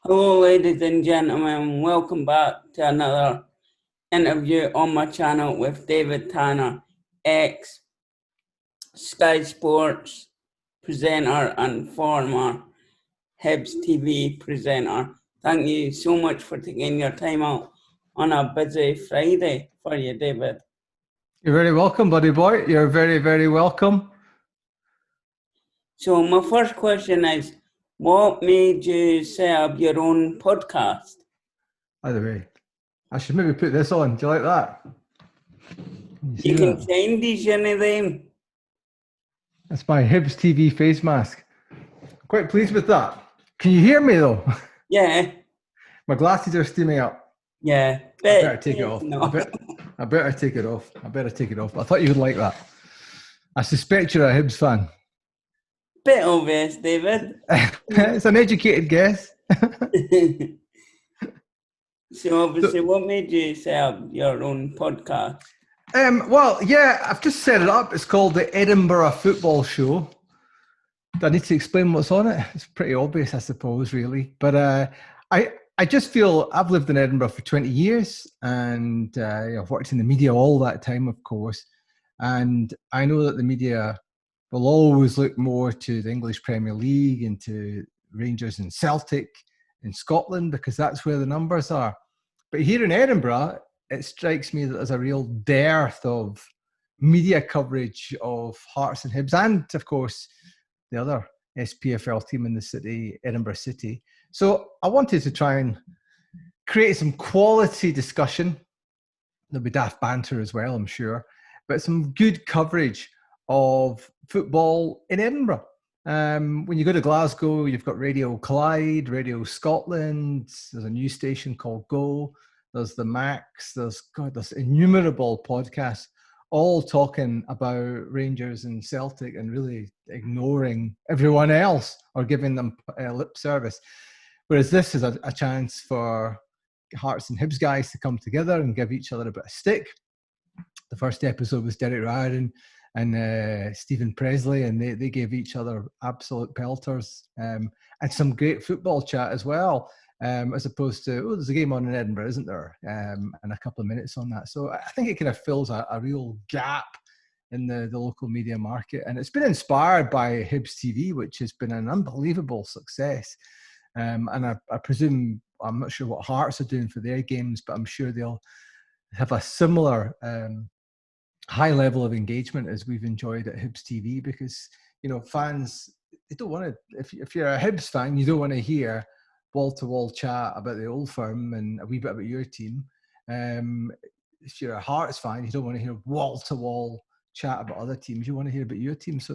Hello, ladies and gentlemen. Welcome back to another interview on my channel with David Tanner, ex Skysports presenter and former Hibs TV presenter. Thank you so much for taking your time out on a busy Friday for you, David. You're very welcome, buddy boy. You're very, very welcome. So my first question is, what made you set up your own podcast? By the way, I should maybe put this on. Do you like that? You can change these anytime. That's my Hibs TV face mask. Quite pleased with that. Can you hear me though? Yeah. My glasses are steaming up. Yeah. I better take it off. No. I better take it off. I thought you would like that. I suspect you're a Hibs fan. Bit obvious, David. It's an educated guess. So obviously, what made you set up your own podcast? Well, yeah, I've just set it up. It's called the Edinburgh Football Show. Do I need to explain what's on it? It's pretty obvious, I suppose, really. But I just feel I've lived in Edinburgh for 20 years and I've worked in the media all that time, of course. And I know that the media will always look more to the English Premier League and to Rangers and Celtic in Scotland because that's where the numbers are. But here in Edinburgh, it strikes me that there's a real dearth of media coverage of Hearts and Hibs and, of course, the other SPFL team in the city, Edinburgh City. So I wanted to try and create some quality discussion. There'll be daft banter as well, I'm sure, but some good coverage of football in Edinburgh. When you go to Glasgow, you've got Radio Clyde, Radio Scotland, there's a news station called Go, there's the Max, there's innumerable podcasts all talking about Rangers and Celtic and really ignoring everyone else or giving them lip service. Whereas this is a chance for Hearts and Hibs guys to come together and give each other a bit of stick. The first episode was Derek Ryan and Stephen Presley, and they gave each other absolute pelters and some great football chat as well, as opposed to, there's a game on in Edinburgh, isn't there? And a couple of minutes on that. So I think it kind of fills a real gap in the local media market. And it's been inspired by Hibs TV, which has been an unbelievable success. And I presume, I'm not sure what Hearts are doing for their games, but I'm sure they'll have a similar high level of engagement as we've enjoyed at Hibs TV, because fans, they don't want to, if you're a Hibs fan, you don't want to hear wall-to-wall chat about the old firm and a wee bit about your team. If you're a Hearts fan, you don't want to hear wall-to-wall chat about other teams. You want to hear about your team. So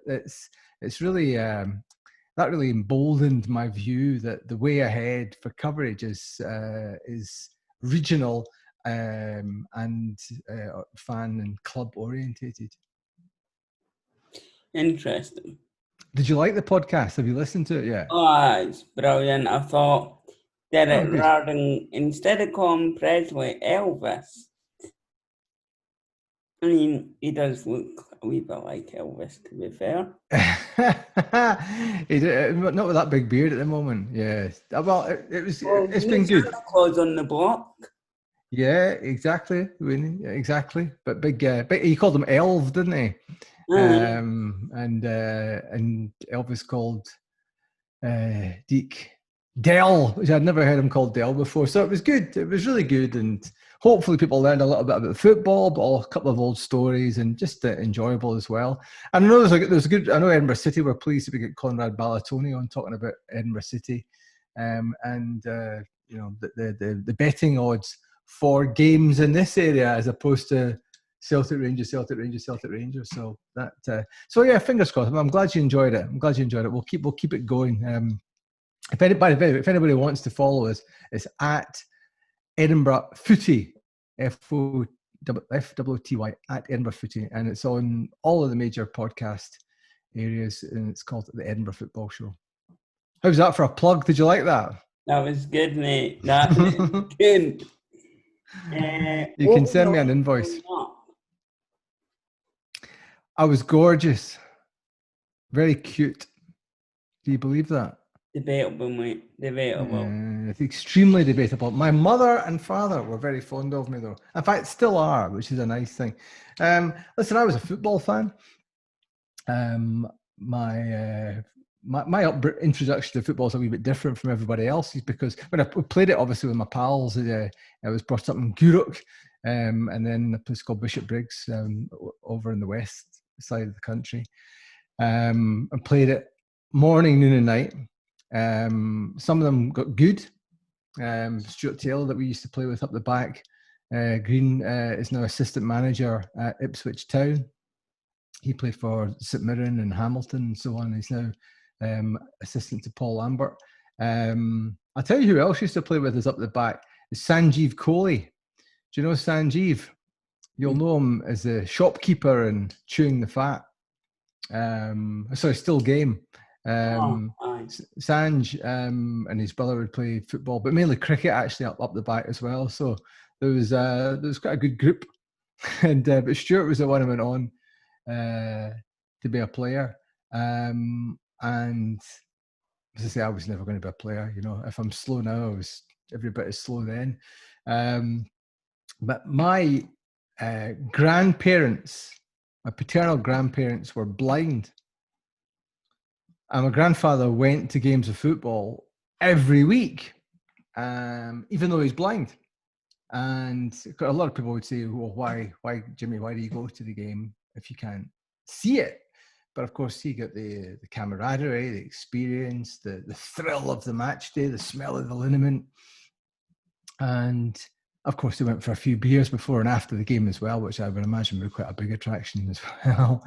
it's really that really emboldened my view that the way ahead for coverage is regional and fan and club orientated. Interesting. Did you like the podcast? Have you listened to it yet? Oh, it's brilliant. I thought Derek Ryan, instead of calling Presley Elvis, I mean, he does look a wee bit like Elvis, to be fair. Not with that big beard at the moment. Yeah. Well, it's been good. Claus on the block. Yeah, exactly. Exactly. But big. He called him Elv, didn't he? And Elvis called Deke Del, which I'd never heard him called Del before. So it was good. It was really good, and hopefully people learned a little bit about football, but a couple of old stories, and just enjoyable as well. And I know there's a good. I know Edinburgh City were pleased to get Conrad Ballatoni on talking about Edinburgh City, and the betting odds for games in this area as opposed to Celtic Rangers. So so yeah, fingers crossed. I'm glad you enjoyed it. We'll keep it going. If anybody wants to follow us, it's at Edinburgh Footy, FOTY at Edinburgh Footy, and it's on all of the major podcast areas, and it's called the Edinburgh Football Show. How's that for a plug? Did you like that? That was good, mate. That was good. You can send me an invoice. I was gorgeous, very cute. Do you believe that? Debatable, mate. Debatable. It's extremely debatable. My mother and father were very fond of me, though. In fact, still are, which is a nice thing. Listen, I was a football fan. My introduction to football is a wee bit different from everybody else's, because when I played it, obviously with my pals, I was brought up in Gourock, and then a place called Bishop Briggs, over in the west side of the country. I played it morning, noon, and night. Some of them got good. Stuart Taylor, that we used to play with up the back, Green, is now assistant manager at Ipswich Town. He played for St Mirren and Hamilton and so on. He's now assistant to Paul Lambert. I'll tell you who else used to play with us up the back is Sanjeev Kohli. Do you know Sanjeev? You'll know him as the shopkeeper and Chewing the Fat. Sorry, Still Game. Sanj and his brother would play football, but mainly cricket actually up the back as well. So there was quite a good group, and but Stuart was the one who went on to be a player. And as I say, I was never going to be a player. You know, if I'm slow now, I was every bit as slow then. But my grandparents, my paternal grandparents, were blind. And my grandfather went to games of football every week, even though he's blind. And a lot of people would say, well, why, Jimmy, why do you go to the game if you can't see it? But of course, you get the camaraderie, the experience, the thrill of the match day, the smell of the liniment. And of course, they went for a few beers before and after the game as well, which I would imagine would be quite a big attraction as well.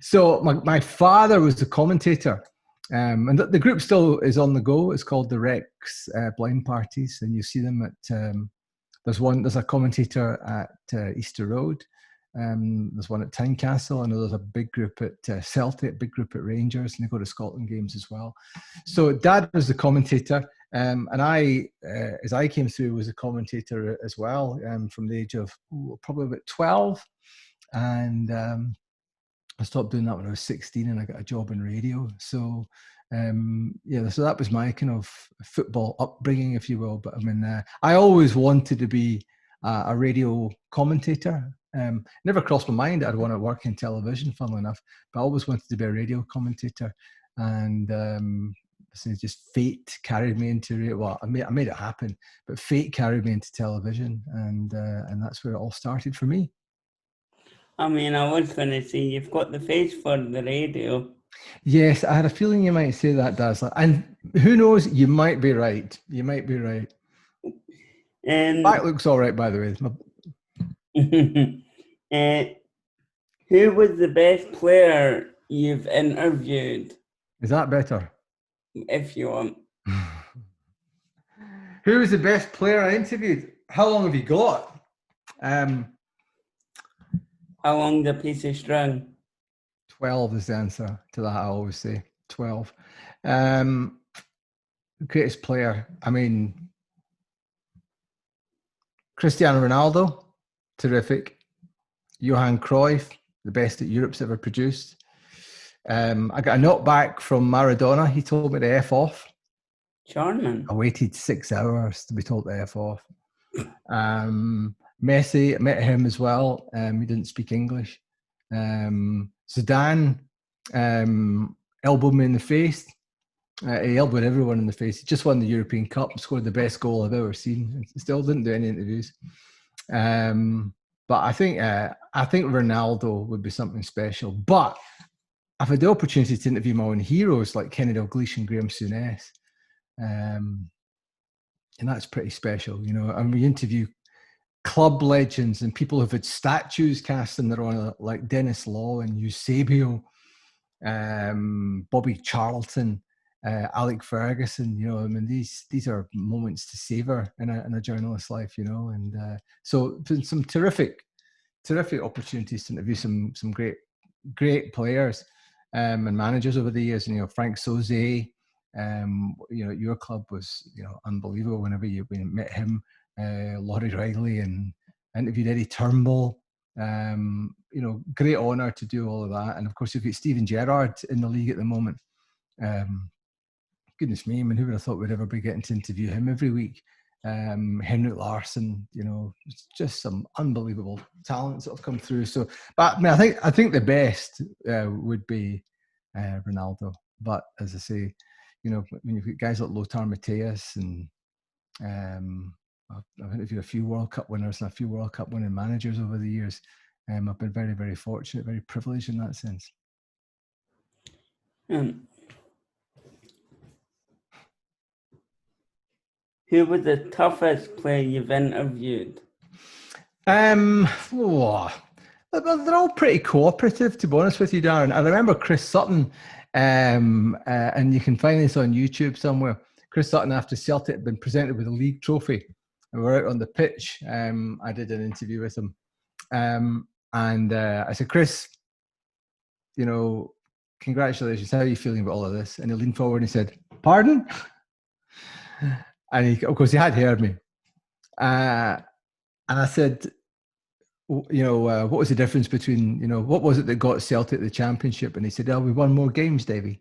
So my father was the commentator. And the group still is on the go. It's called the Rex Blind Parties, and you see them at there's a commentator at Easter Road. There's one at Tynecastle. I know there's a big group at Celtic, big group at Rangers, and they go to Scotland games as well. So Dad was the commentator, and I, as I came through, was a commentator as well, from the age of probably about 12, and I stopped doing that when I was 16, and I got a job in radio. So so that was my kind of football upbringing, if you will. But I mean, I always wanted to be a radio commentator. Never crossed my mind I'd want to work in television, funnily enough, but I always wanted to be a radio commentator. And so just fate carried me into radio. Well, I made it happen, but fate carried me into television, and that's where it all started for me. I mean, I was going to say, you've got the face for the radio. Yes, I had a feeling you might say that, Dazzler. And who knows, you might be right. You might be right. Back looks all right, by the way. Who was the best player you've interviewed? Is that better? If you want. Who was the best player I interviewed? How long have you got? How long the piece of string? 12 is the answer to that, I always say. 12. Greatest player. I mean, Cristiano Ronaldo, terrific. Johan Cruyff, the best that Europe's ever produced. I got a note back from Maradona. He told me to F off. Charming. I waited 6 hours to be told to F off. Messi, I met him as well. He didn't speak English. Zidane elbowed me in the face. He elbowed everyone in the face. He just won the European Cup, scored the best goal I've ever seen. Still didn't do any interviews. But I think Ronaldo would be something special. But I've had the opportunity to interview my own heroes like Kenny Dalglish and Graham Souness. And that's pretty special, you know. And we interview club legends and people who've had statues cast in their honor, like Dennis Law and Eusebio, Bobby Charlton, Alec Ferguson. You know, I mean, these are moments to savor in a journalist's life, you know. And so some terrific opportunities to interview some great players and managers over the years. And, you know, Frank Sauzet, you know, your club was, you know, unbelievable whenever we met him. Laurie Riley, and interviewed Eddie Turnbull. You know, great honour to do all of that. And of course, you've got Steven Gerrard in the league at the moment. goodness me, I mean, who would have thought we'd ever be getting to interview him every week? Henrik Larsson, you know, it's just some unbelievable talents that have come through. So, but I mean, I think the best would be Ronaldo. But as I say, you know, when you've got guys like Lothar Matthäus and I've interviewed a few World Cup winners and a few World Cup winning managers over the years. I've been very, very fortunate, very privileged in that sense. Who was the toughest player you've interviewed? They're all pretty cooperative, to be honest with you, Darren. I remember Chris Sutton, and you can find this on YouTube somewhere. Chris Sutton, after Celtic had been presented with a league trophy, and we're out on the pitch. I did an interview with him, and I said, Chris, you know, congratulations. How are you feeling about all of this? And he leaned forward and he said, pardon? And of course, he had heard me. And I said, you know, what was the difference between, you know, what was it that got Celtic the championship? And he said, oh, we won more games, Davy.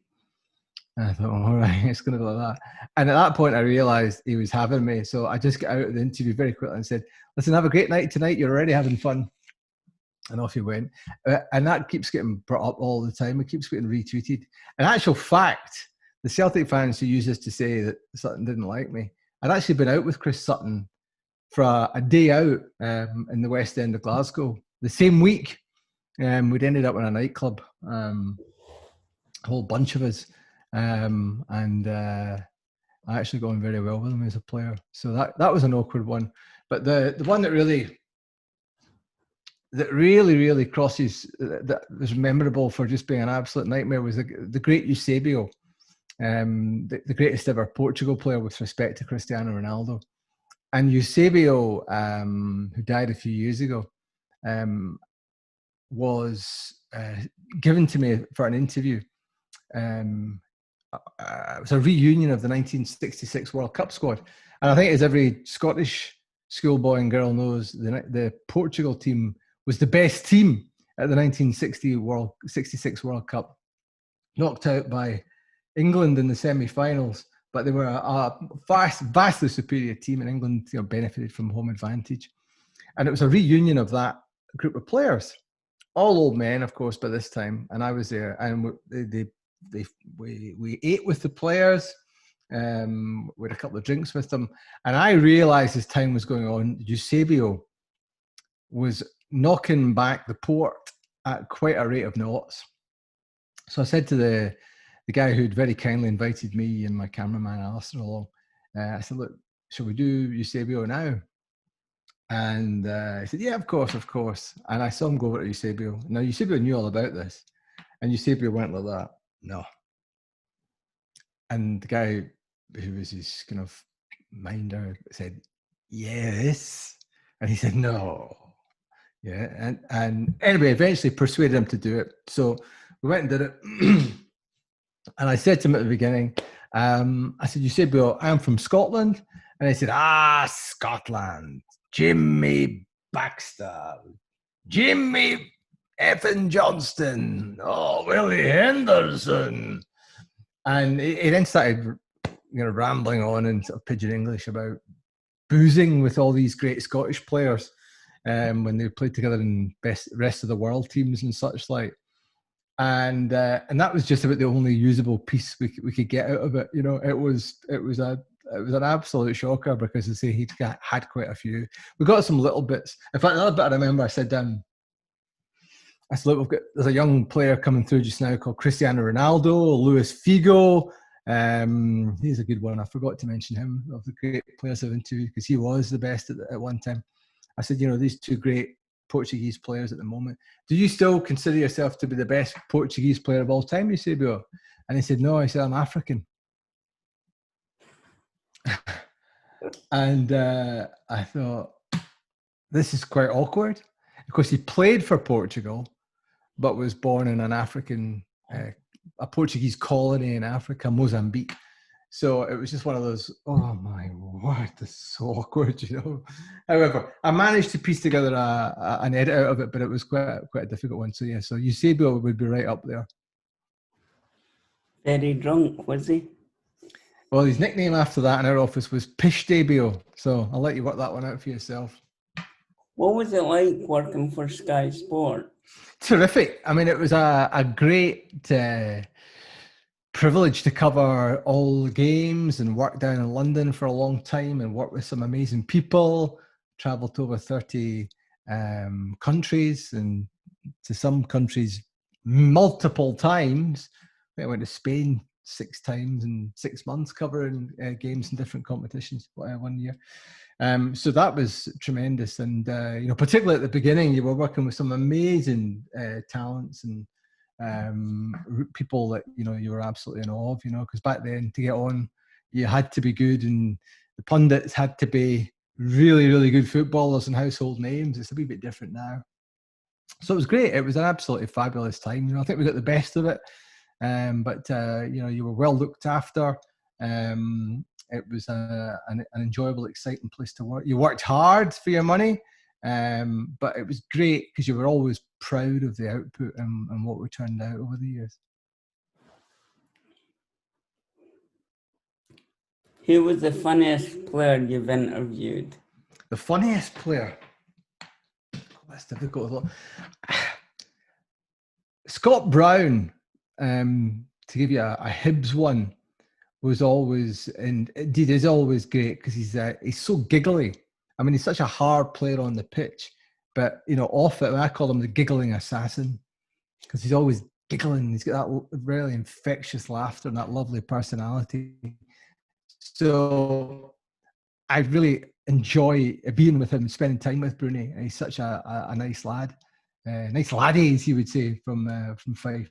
And I thought, oh, all right, it's going to go like that. And at that point, I realised he was having me. So I just got out of the interview very quickly and said, listen, have a great night tonight. You're already having fun. And off he went. And that keeps getting brought up all the time. It keeps getting retweeted. In actual fact, the Celtic fans who use this to say that Sutton didn't like me, I'd actually been out with Chris Sutton for a day out in the West End of Glasgow. The same week, we'd ended up in a nightclub, a whole bunch of us. And I actually got on very well with him as a player. So that was an awkward one. But the one that really crosses, that was memorable for just being an absolute nightmare, was the great Eusebio, the greatest ever Portugal player with respect to Cristiano Ronaldo. And Eusebio, who died a few years ago, was given to me for an interview. It was a reunion of the 1966 World Cup squad. And I think, as every Scottish schoolboy and girl knows, the Portugal team was the best team at the 1966 World Cup, knocked out by England in the semi-finals. But they were a vastly superior team, and England, you know, benefited from home advantage. And it was a reunion of that group of players, all old men, of course, by this time. And I was there, and we ate with the players. We had a couple of drinks with them, and I realised as time was going on, Eusebio was knocking back the port at quite a rate of knots. So I said to the guy who'd very kindly invited me and my cameraman Alistair along, I said, look, shall we do Eusebio now? And he said, yeah, of course. And I saw him go over to Eusebio. Now, Eusebio knew all about this. And Eusebio went like that, no. And the guy who was his kind of minder said, yes. And he said, no. Yeah. And anyway, eventually persuaded him to do it. So we went and did it. And I said to him at the beginning, I said, Eusebio, I'm from Scotland. And he said, Scotland, Jimmy Baxter, Jimmy effing Johnston, Willie Henderson. And he then started, you know, rambling on in sort of pidgin English about boozing with all these great Scottish players when they played together in rest of the world teams and such like. And that was just about the only usable piece we could get out of it. You know, it was an absolute shocker, because, as I say, he'd had quite a few. We got some little bits. In fact, another bit I remember, I said, look, there's a young player coming through just now called Cristiano Ronaldo, Luis Figo. He's a good one. I forgot to mention him, of the great players I've interviewed, because he was the best at one time. I said, you know, these two great Portuguese players at the moment. Do you still consider yourself to be the best Portuguese player of all time, Eusebio? And he said, no. I said, I'm African. And I thought, this is quite awkward. Of course, he played for Portugal, but was born in an African, a Portuguese colony in Africa, Mozambique. So it was just one of those, oh my word, this is so awkward, you know. However, I managed to piece together an edit out of it, but it was quite a difficult one. So yeah, so Eusebio would be right up there. Very drunk, was he? Well, his nickname after that in our office was Pish Debio. So I'll let you work that one out for yourself. What was it like working for Sky Sport? Terrific. I mean, it was a great privilege to cover all the games and work down in London for a long time and work with some amazing people. Traveled to over 30 countries, and to some countries multiple times. I went to Spain 6 times in 6 months covering games in different competitions 1 year. So that was tremendous. And, particularly at the beginning, you were working with some amazing talents and people that, you were absolutely in awe of, because back then to get on, you had to be good, and the pundits had to be really, really good footballers and household names. It's a wee bit different now. So it was great. It was an absolutely fabulous time. I think we got the best of it. But you were well looked after. It was an enjoyable, exciting place to work. You worked hard for your money, but it was great because you were always proud of the output and what we turned out over the years. Who was the funniest player you've interviewed? The funniest player? That's difficult. Scott Brown, to give you a Hibs one, was always, and indeed is always great because he's so giggly. I mean, he's such a hard player on the pitch, but off it, I call him the giggling assassin because he's always giggling. He's got that really infectious laughter and that lovely personality. So I really enjoy being with him, spending time with Bruni. And he's such a nice lad, nice laddie, as he would say from Fife.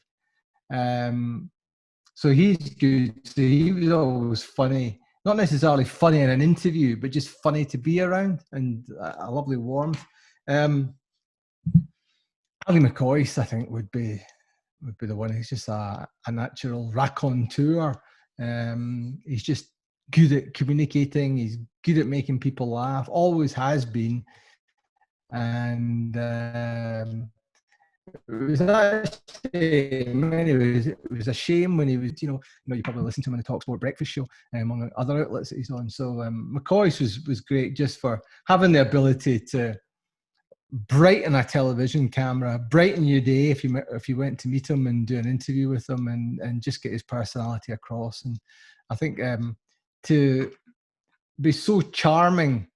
So he's good. So he was always funny, not necessarily funny in an interview, but just funny to be around and a lovely warmth. Ali McCoyce, I think, would be the one. He's just a natural raconteur. He's just good at communicating. He's good at making people laugh. Always has been. And it was actually, in many ways, it was a shame when he was, you probably listened to him on the TalkSport breakfast show, among other outlets that he's on. So McCoyce was great just for having the ability to brighten a television camera, brighten your day if you went to meet him and do an interview with him, and just get his personality across. And I think to be so charming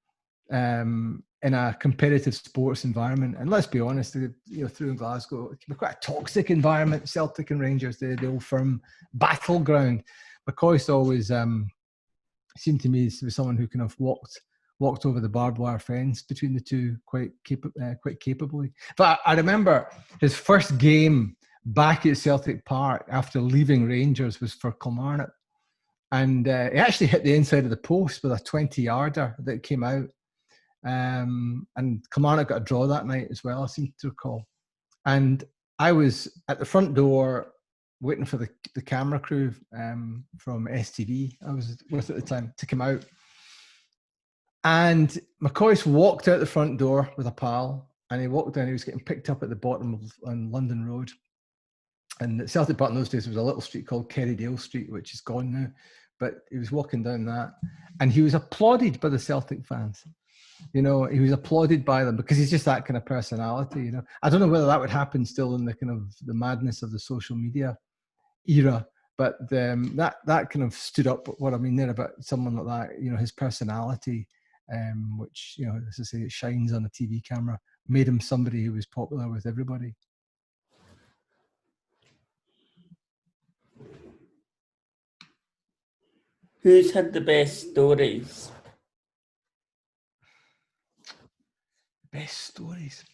in a competitive sports environment, and let's be honest, through in Glasgow, it can be quite a toxic environment. Celtic and Rangers, the old firm battleground. McCoyce always seemed to me to be someone who kind of walked over the barbed wire fence between the two quite capably. But I remember his first game back at Celtic Park after leaving Rangers was for Kilmarnock, and he actually hit the inside of the post with a 20-yarder that came out. And Kilmarnock got a draw that night as well, I seem to recall. And I was at the front door waiting for the camera crew from STV I was with at the time to come out. And McCoyce walked out the front door with a pal, and he walked down. He was getting picked up at the bottom on London Road. And at Celtic Park in those days, there was a little street called Kerrydale Street, which is gone now. But he was walking down that, and he was applauded by the Celtic fans. He was applauded by them because he's just that kind of personality. I don't know whether that would happen still in the kind of the madness of the social media era, but that kind of stood up what I mean there about someone like that. His personality, which as I say, it shines on a TV camera, made him somebody who was popular with everybody. Who's had the best stories? Best stories.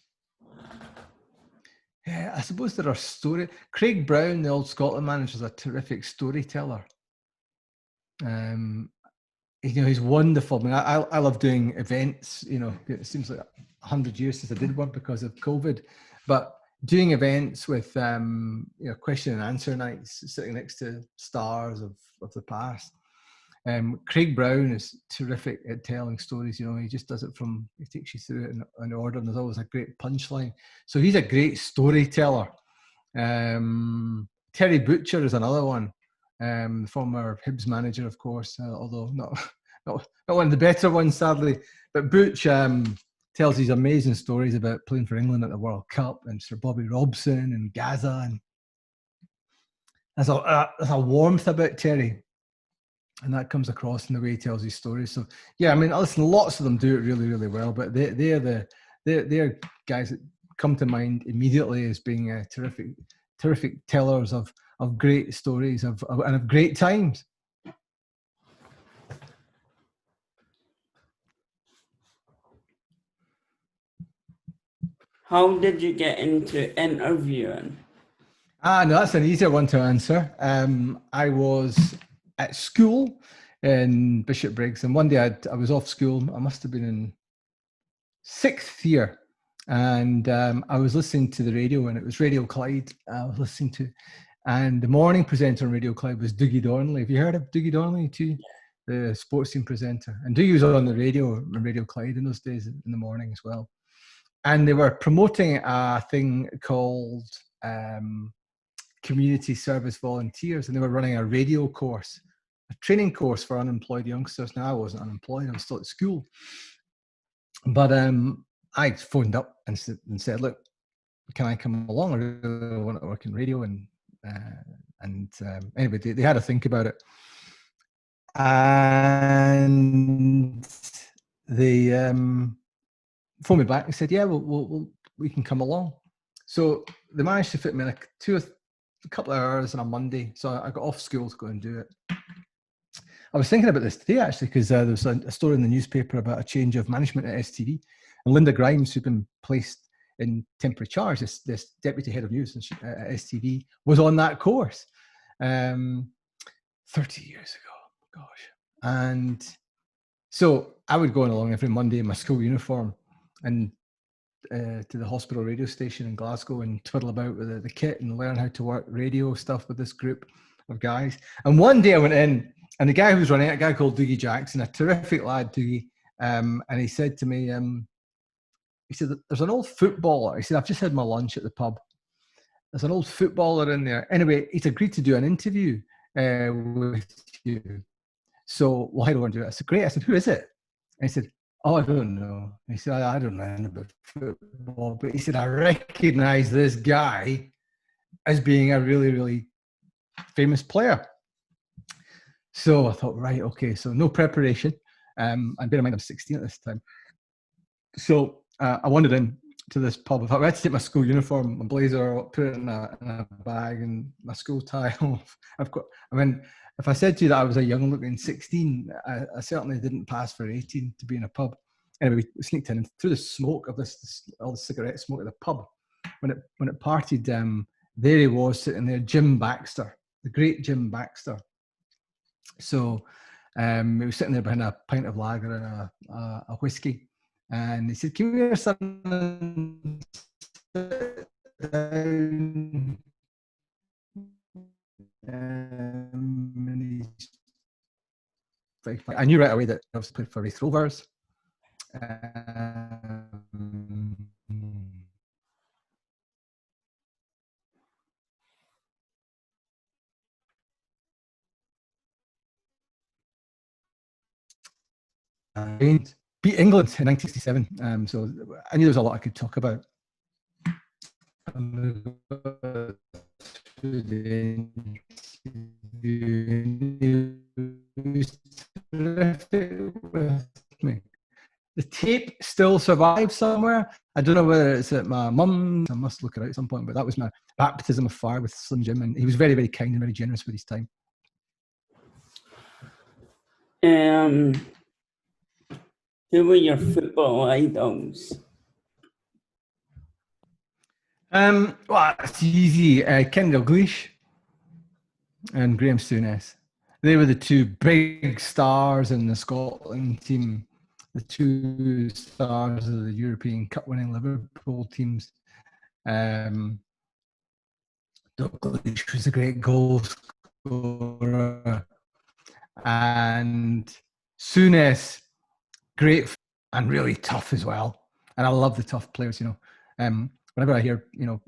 Yeah, I suppose there are stories. Craig Brown, the old Scotland manager, is a terrific storyteller. He's wonderful. I mean, I love doing events. It seems like 100 years since I did one because of COVID, but doing events with question and answer nights, sitting next to stars of the past. Craig Brown is terrific at telling stories. He just does it he takes you through it in order, and there's always a great punchline. So he's a great storyteller. Terry Butcher is another one. former Hibs manager, of course, although not one of the better ones, sadly. But Butch tells these amazing stories about playing for England at the World Cup and Sir Bobby Robson and Gaza, and there's a warmth about Terry, and that comes across in the way he tells his stories. So yeah, I mean, listen, lots of them do it really, really well, but they're guys that come to mind immediately as being terrific tellers of great stories and of great times. How did you get into interviewing? No, that's an easier one to answer. I was at school in Bishopbriggs, and one day I was off school. I must have been in 6th year, and I was listening to the radio, and it was Radio Clyde I was listening to, and the morning presenter on Radio Clyde was Dougie Donnelly. Have you heard of Dougie Donnelly too? The sports team presenter. And Dougie was on the radio, on Radio Clyde in those days in the morning as well. And they were promoting a thing called Community Service Volunteers, and they were running a radio course, a training course for unemployed youngsters. Now, I wasn't unemployed, I was still at school. But I phoned up and said, look, can I come along? I really want to work in radio. And anyway, they had to think about it. And they phoned me back and said, yeah, we can come along. So they managed to fit me in a couple of hours on a Monday. So I got off school to go and do it. I was thinking about this today, actually, because there was a story in the newspaper about a change of management at STV. And Linda Grimes, who'd been placed in temporary charge, this deputy head of news at STV, was on that course 30 years ago. Gosh. And so I would go along every Monday in my school uniform and to the hospital radio station in Glasgow and twiddle about with the kit and learn how to work radio stuff with this group of guys. And one day I went in, and the guy who was running it, a guy called Dougie Jackson, a terrific lad, Dougie, and he said to me, he said, there's an old footballer. He said, I've just had my lunch at the pub. There's an old footballer in there. Anyway, he's agreed to do an interview with you. So we'll head over and do it. I said, great. I said, who is it? And he said, oh, I don't know. He said, I don't know anything about football. But he said, I recognize this guy as being a really, really famous player. So I thought, right, okay. So no preparation. And bear in mind, I'm 16 at this time. So I wandered in to this pub. I had to take my school uniform, my blazer, put it in a bag, and my school tie off. If I said to you that I was a young-looking 16, I certainly didn't pass for 18 to be in a pub. Anyway, we sneaked in, and through the smoke of all the cigarette smoke at the pub, when it partied, there he was sitting there, Jim Baxter, the great Jim Baxter. So he was sitting there behind a pint of lager and a whiskey. And he said, come here, son. I knew right away that I was playing for Raith Rovers. Beat England in 1967. So I knew there was a lot I could talk about. The tape still survives somewhere. I don't know whether it's at my mum's. I must look it out at some point, but that was my baptism of fire with Slim Jim, and he was very, very kind and very generous with his time. Who were your football idols? Well, it's easy. Ken Dalglish and Graham Souness. They were the two big stars in the Scotland team, the two stars of the European Cup winning Liverpool teams. Dalglish was a great goal scorer, and Souness, great and really tough as well. And I love the tough players, whenever I hear, there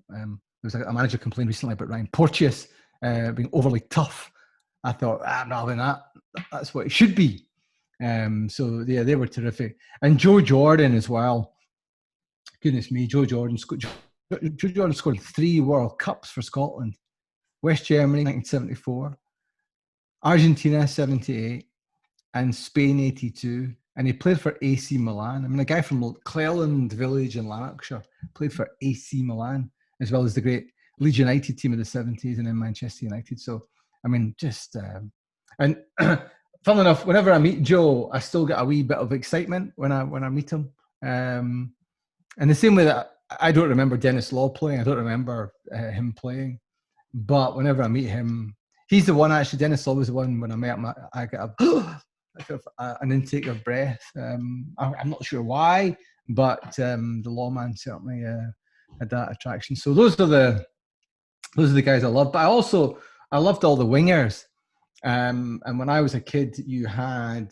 was a manager complained recently about Ryan Porteous being overly tough. I thought, I'm not having that. That's what it should be. So yeah, they were terrific. And Joe Jordan as well. Goodness me, Joe Jordan scored 3 World Cups for Scotland. West Germany, 1974. Argentina, 78. And Spain, 82. And he played for AC Milan. I mean, a guy from Cleland Village in Lanarkshire played for AC Milan, as well as the great Leeds United team of the 70s and then Manchester United. So, I mean, just... and funnily enough, whenever I meet Joe, I still get a wee bit of excitement when I meet him. And the same way that I don't remember Dennis Law playing, I don't remember him playing. But whenever I meet him, he's the one, actually, Dennis Law was the one, when I met him, I got an intake of breath. I'm not sure why, but the lawman certainly had that attraction. So those are the guys I love. But I loved all the wingers. And when I was a kid, you had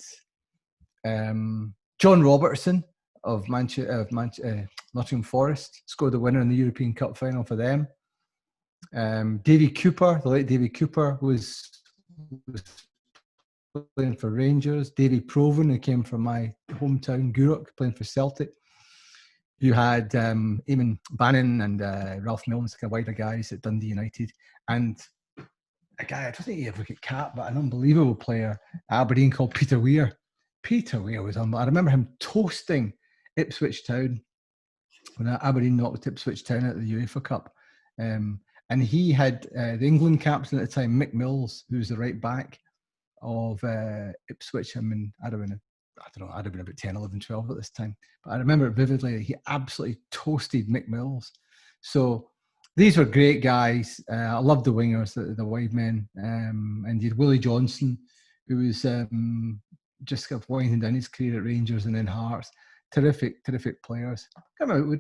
John Robertson of Nottingham Forest scored the winner in the European Cup final for them. Davy Cooper, the late Davy Cooper, was playing for Rangers. Davy Provan, who came from my hometown, Gourock, playing for Celtic. You had Eamon Bannon and Ralph Milne, kind of wider guys at Dundee United. And a guy, I don't think he ever got capped, but an unbelievable player at Aberdeen called Peter Weir. Peter Weir was unbelievable. I remember him toasting Ipswich Town when Aberdeen knocked Ipswich Town out of the UEFA Cup. And he had the England captain at the time, Mick Mills, who was the right back of Ipswich. I mean, I'd have been about 10, 11, 12 at this time. But I remember it vividly. He absolutely toasted Mick Mills. So these were great guys. I loved the wingers, the wide men. And you had Willie Johnson, who was just kind of winding down his career at Rangers and then Hearts. Terrific players. I remember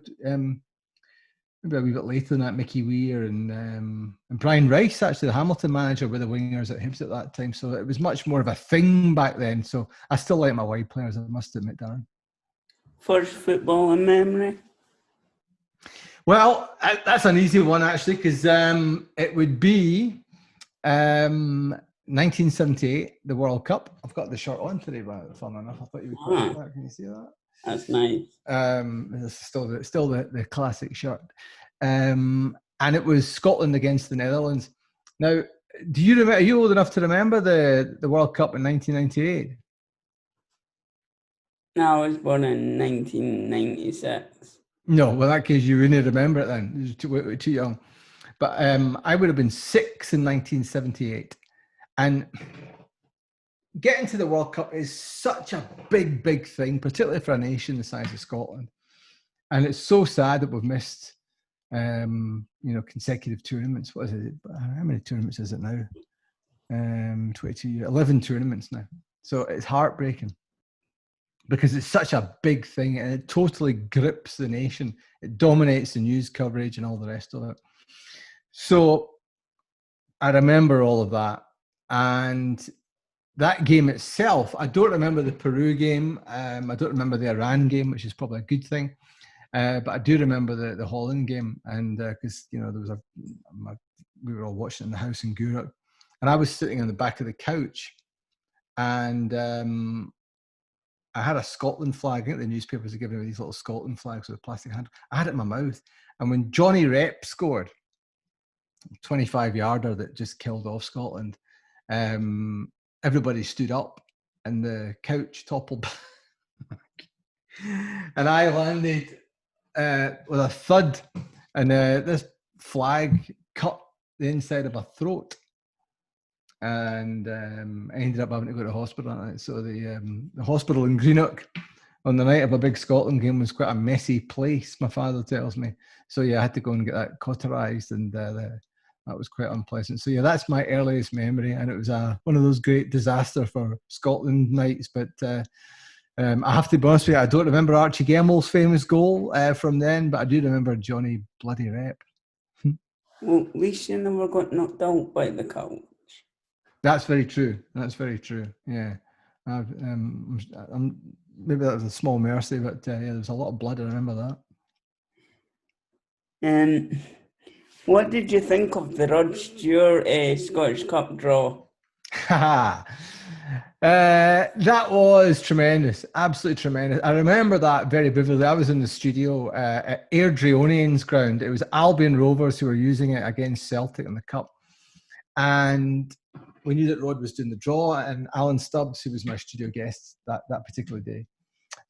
maybe a wee bit later than that, Mickey Weir and Brian Rice, actually the Hamilton manager, were the wingers at Hibs at that time. So it was much more of a thing back then. So I still like my wide players, I must admit, Darren. First football in memory? Well, that's an easy one, actually, because it would be 1978, the World Cup. I've got the shirt on today, but fun enough. I thought you would quite like that. Can you see that? That's nice. It's still the classic shirt. And it was Scotland against the Netherlands. Now, do you remember? Are you old enough to remember the World Cup in 1998? No, I was born in 1996. No, well, in that case, you wouldn't remember it then. You were too young. But I would have been 6 in 1978. And getting to the World Cup is such a big thing, particularly for a nation the size of Scotland. And it's so sad that we've missed, consecutive tournaments. What is it? How many tournaments is it now? 22 years, 11 tournaments now. So it's heartbreaking because it's such a big thing and it totally grips the nation. It dominates the news coverage and all the rest of it. So I remember all of that. And that game itself, I don't remember the Peru game. I don't remember the Iran game, which is probably a good thing. But I do remember the Holland game, and because there was we were all watching it in the house in Gourock, and I was sitting on the back of the couch, and I had a Scotland flag. I think the newspapers are giving me these little Scotland flags with a plastic handle. I had it in my mouth, and when Johnny Rep scored, 25-yarder that just killed off Scotland. Everybody stood up and the couch toppled back. And I landed with a thud and this flag cut the inside of my throat. And I ended up having to go to hospital that night. So the hospital in Greenock on the night of a big Scotland game was quite a messy place, my father tells me. So yeah, I had to go and get that cauterized and that was quite unpleasant. So yeah, that's my earliest memory, and it was one of those great disaster for Scotland nights. But I have to be honest with you, I don't remember Archie Gemmell's famous goal from then, but I do remember Johnny bloody Rep. Well, at least you never got knocked out by the couch. That's very true. Yeah, maybe that was a small mercy, but yeah, there was a lot of blood. I remember that. What did you think of the Rod Stewart Scottish Cup draw? That was tremendous, absolutely tremendous. I remember that very vividly. I was in the studio at Airdrieonians ground. It was Albion Rovers who were using it against Celtic in the Cup. And we knew that Rod was doing the draw, and Alan Stubbs, who was my studio guest that particular day,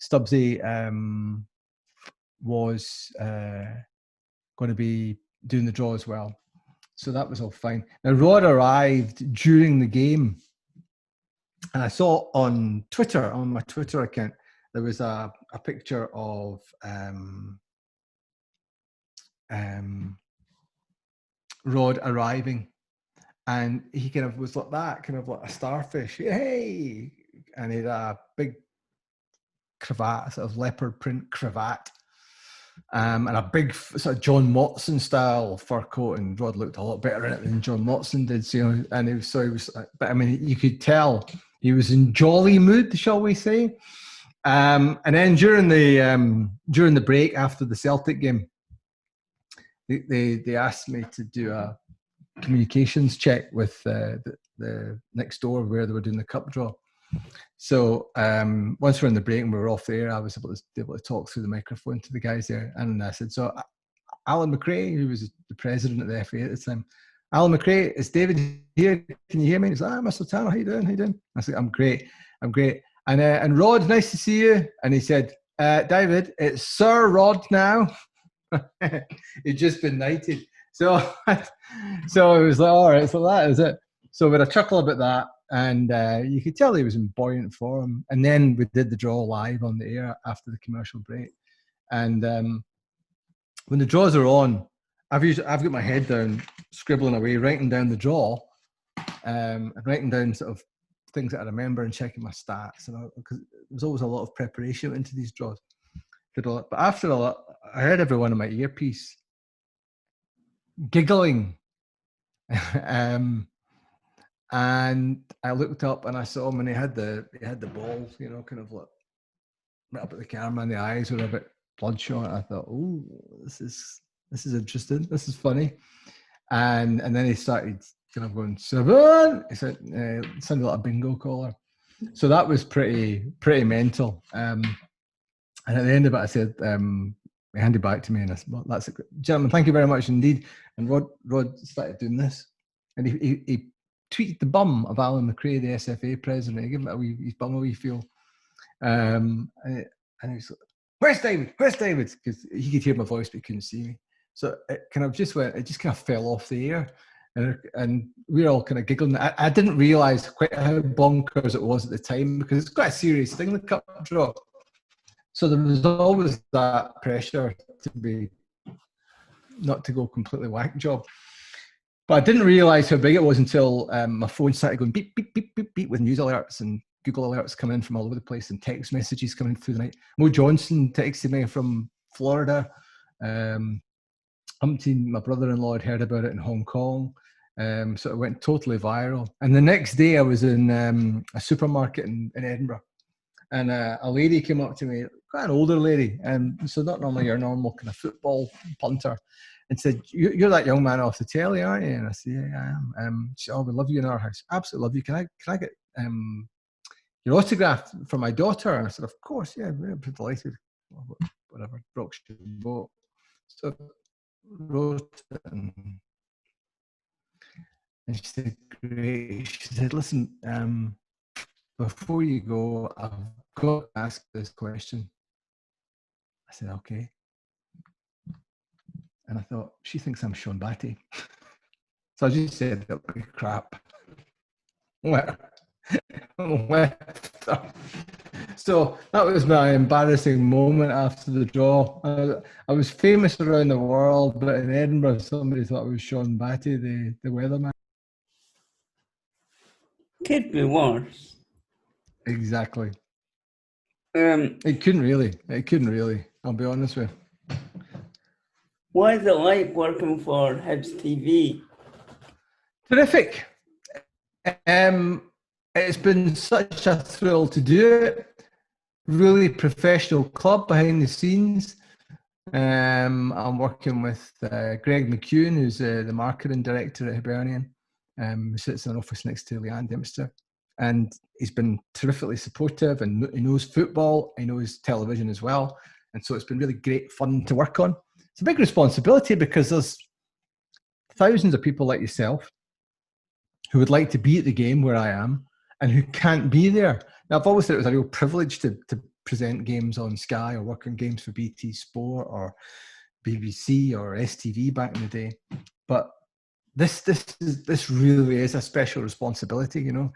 Stubbsy was going to be doing the draw as well. So that was all fine. Now, Rod arrived during the game, and I saw on Twitter, on my Twitter account, there was a picture of Rod arriving, and he kind of was like that, kind of like a starfish. Hey! And he had a big cravat, sort of leopard print cravat, and a big sort of John Motson style fur coat. And Rod looked a lot better in it than John Motson did. So, you know, and he was, but I mean, you could tell he was in jolly mood, shall we say? And then during the break after the Celtic game, they asked me to do a communications check with the next door where they were doing the cup draw. So once we're in the break and we were off the air, I was able to talk through the microphone to the guys there, and I said, "So, Alan McRae, who was the president of the FA at the time, Alan McRae, is David here? Can you hear me?" He's like, Mr. Tanner, how you doing? How you doing? I said, I'm great. And Rod, nice to see you. And he said, David, it's Sir Rod now. He'd just been knighted. So it was like, all right, so that is it. So we had a chuckle about that, and you could tell he was in buoyant form. And then we did the draw live on the air after the commercial break. And when the draws are on, I've got my head down, scribbling away, writing down the draw, and writing down sort of things that I remember and checking my stats. And because there's always a lot of preparation into these draws. But after a lot, I heard everyone in my earpiece giggling. And I looked up and I saw him, and he had the ball, you know, kind of like right up at the camera, and the eyes were a bit bloodshot. I thought, oh, this is interesting. This is funny. And then he started kind of going, 7. He said, sounded like a bingo caller. So that was pretty mental. And at the end of it, I said, he handed back to me, and I said, well, that's it. Gentlemen, thank you very much indeed. And Rod started doing this. And he tweeted the bum of Alan McRae, the SFA president. He gave him his bum a wee feel. And he was like, Where's David? Because he could hear my voice, but he couldn't see me. So it just kind of fell off the air. And we were all kind of giggling. I didn't realise quite how bonkers it was at the time, because it's quite a serious thing, the cup draw. So there was always that pressure not to go completely whack job. But I didn't realise how big it was until my phone started going beep, beep, beep, beep, beep with news alerts and Google alerts coming in from all over the place, and text messages coming through the night. Mo Johnson texted me from Florida. Humpty, my brother-in-law, had heard about it in Hong Kong. So it went totally viral. And the next day I was in a supermarket in Edinburgh, and a lady came up to me, quite an older lady, and so not normally your normal kind of football punter, and said, you're that young man off the telly, aren't you? And I said, yeah, I am. She said, oh, we love you in our house. Absolutely love you. Can I get your autograph for my daughter? And I said, of course, yeah, we're delighted. Whatever, broke your boat. So wrote it, and she said, great. She said, listen, before you go, I've got to ask this question. I said, okay. And I thought, she thinks I'm Sean Batty. So I just said, crap. So that was my embarrassing moment after the draw. I was famous around the world, but in Edinburgh, somebody thought I was Sean Batty, the weatherman. Could be worse. Exactly. It couldn't really. I'll be honest with you. What is it like working for Hibs TV? Terrific. It's been such a thrill to do it. Really professional club behind the scenes. I'm working with Greg McEwen, who's the marketing director at Hibernian. who sits in an office next to Leanne Dempster. And he's been terrifically supportive, and he knows football, he knows television as well. And so it's been really great fun to work on. It's a big responsibility because there's thousands of people like yourself who would like to be at the game where I am and who can't be there. Now, I've always said it was a real privilege to present games on Sky or work on games for BT Sport or BBC or STV back in the day. But this really is a special responsibility, you know,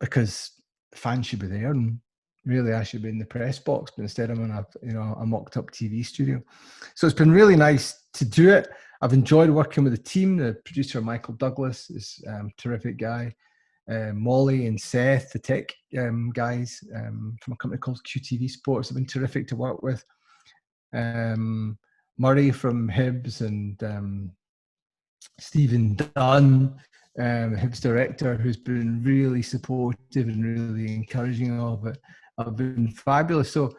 because fans should be there, and really I should be in the press box, but instead I'm in a mocked up TV studio. So it's been really nice to do it. I've enjoyed working with the team. The producer Michael Douglas is a terrific guy. Molly and Seth, the tech guys from a company called QTV Sports, have been terrific to work with. Murray from Hibs and Stephen Dunn, Hibs director, who's been really supportive and really encouraging of it, have been fabulous. So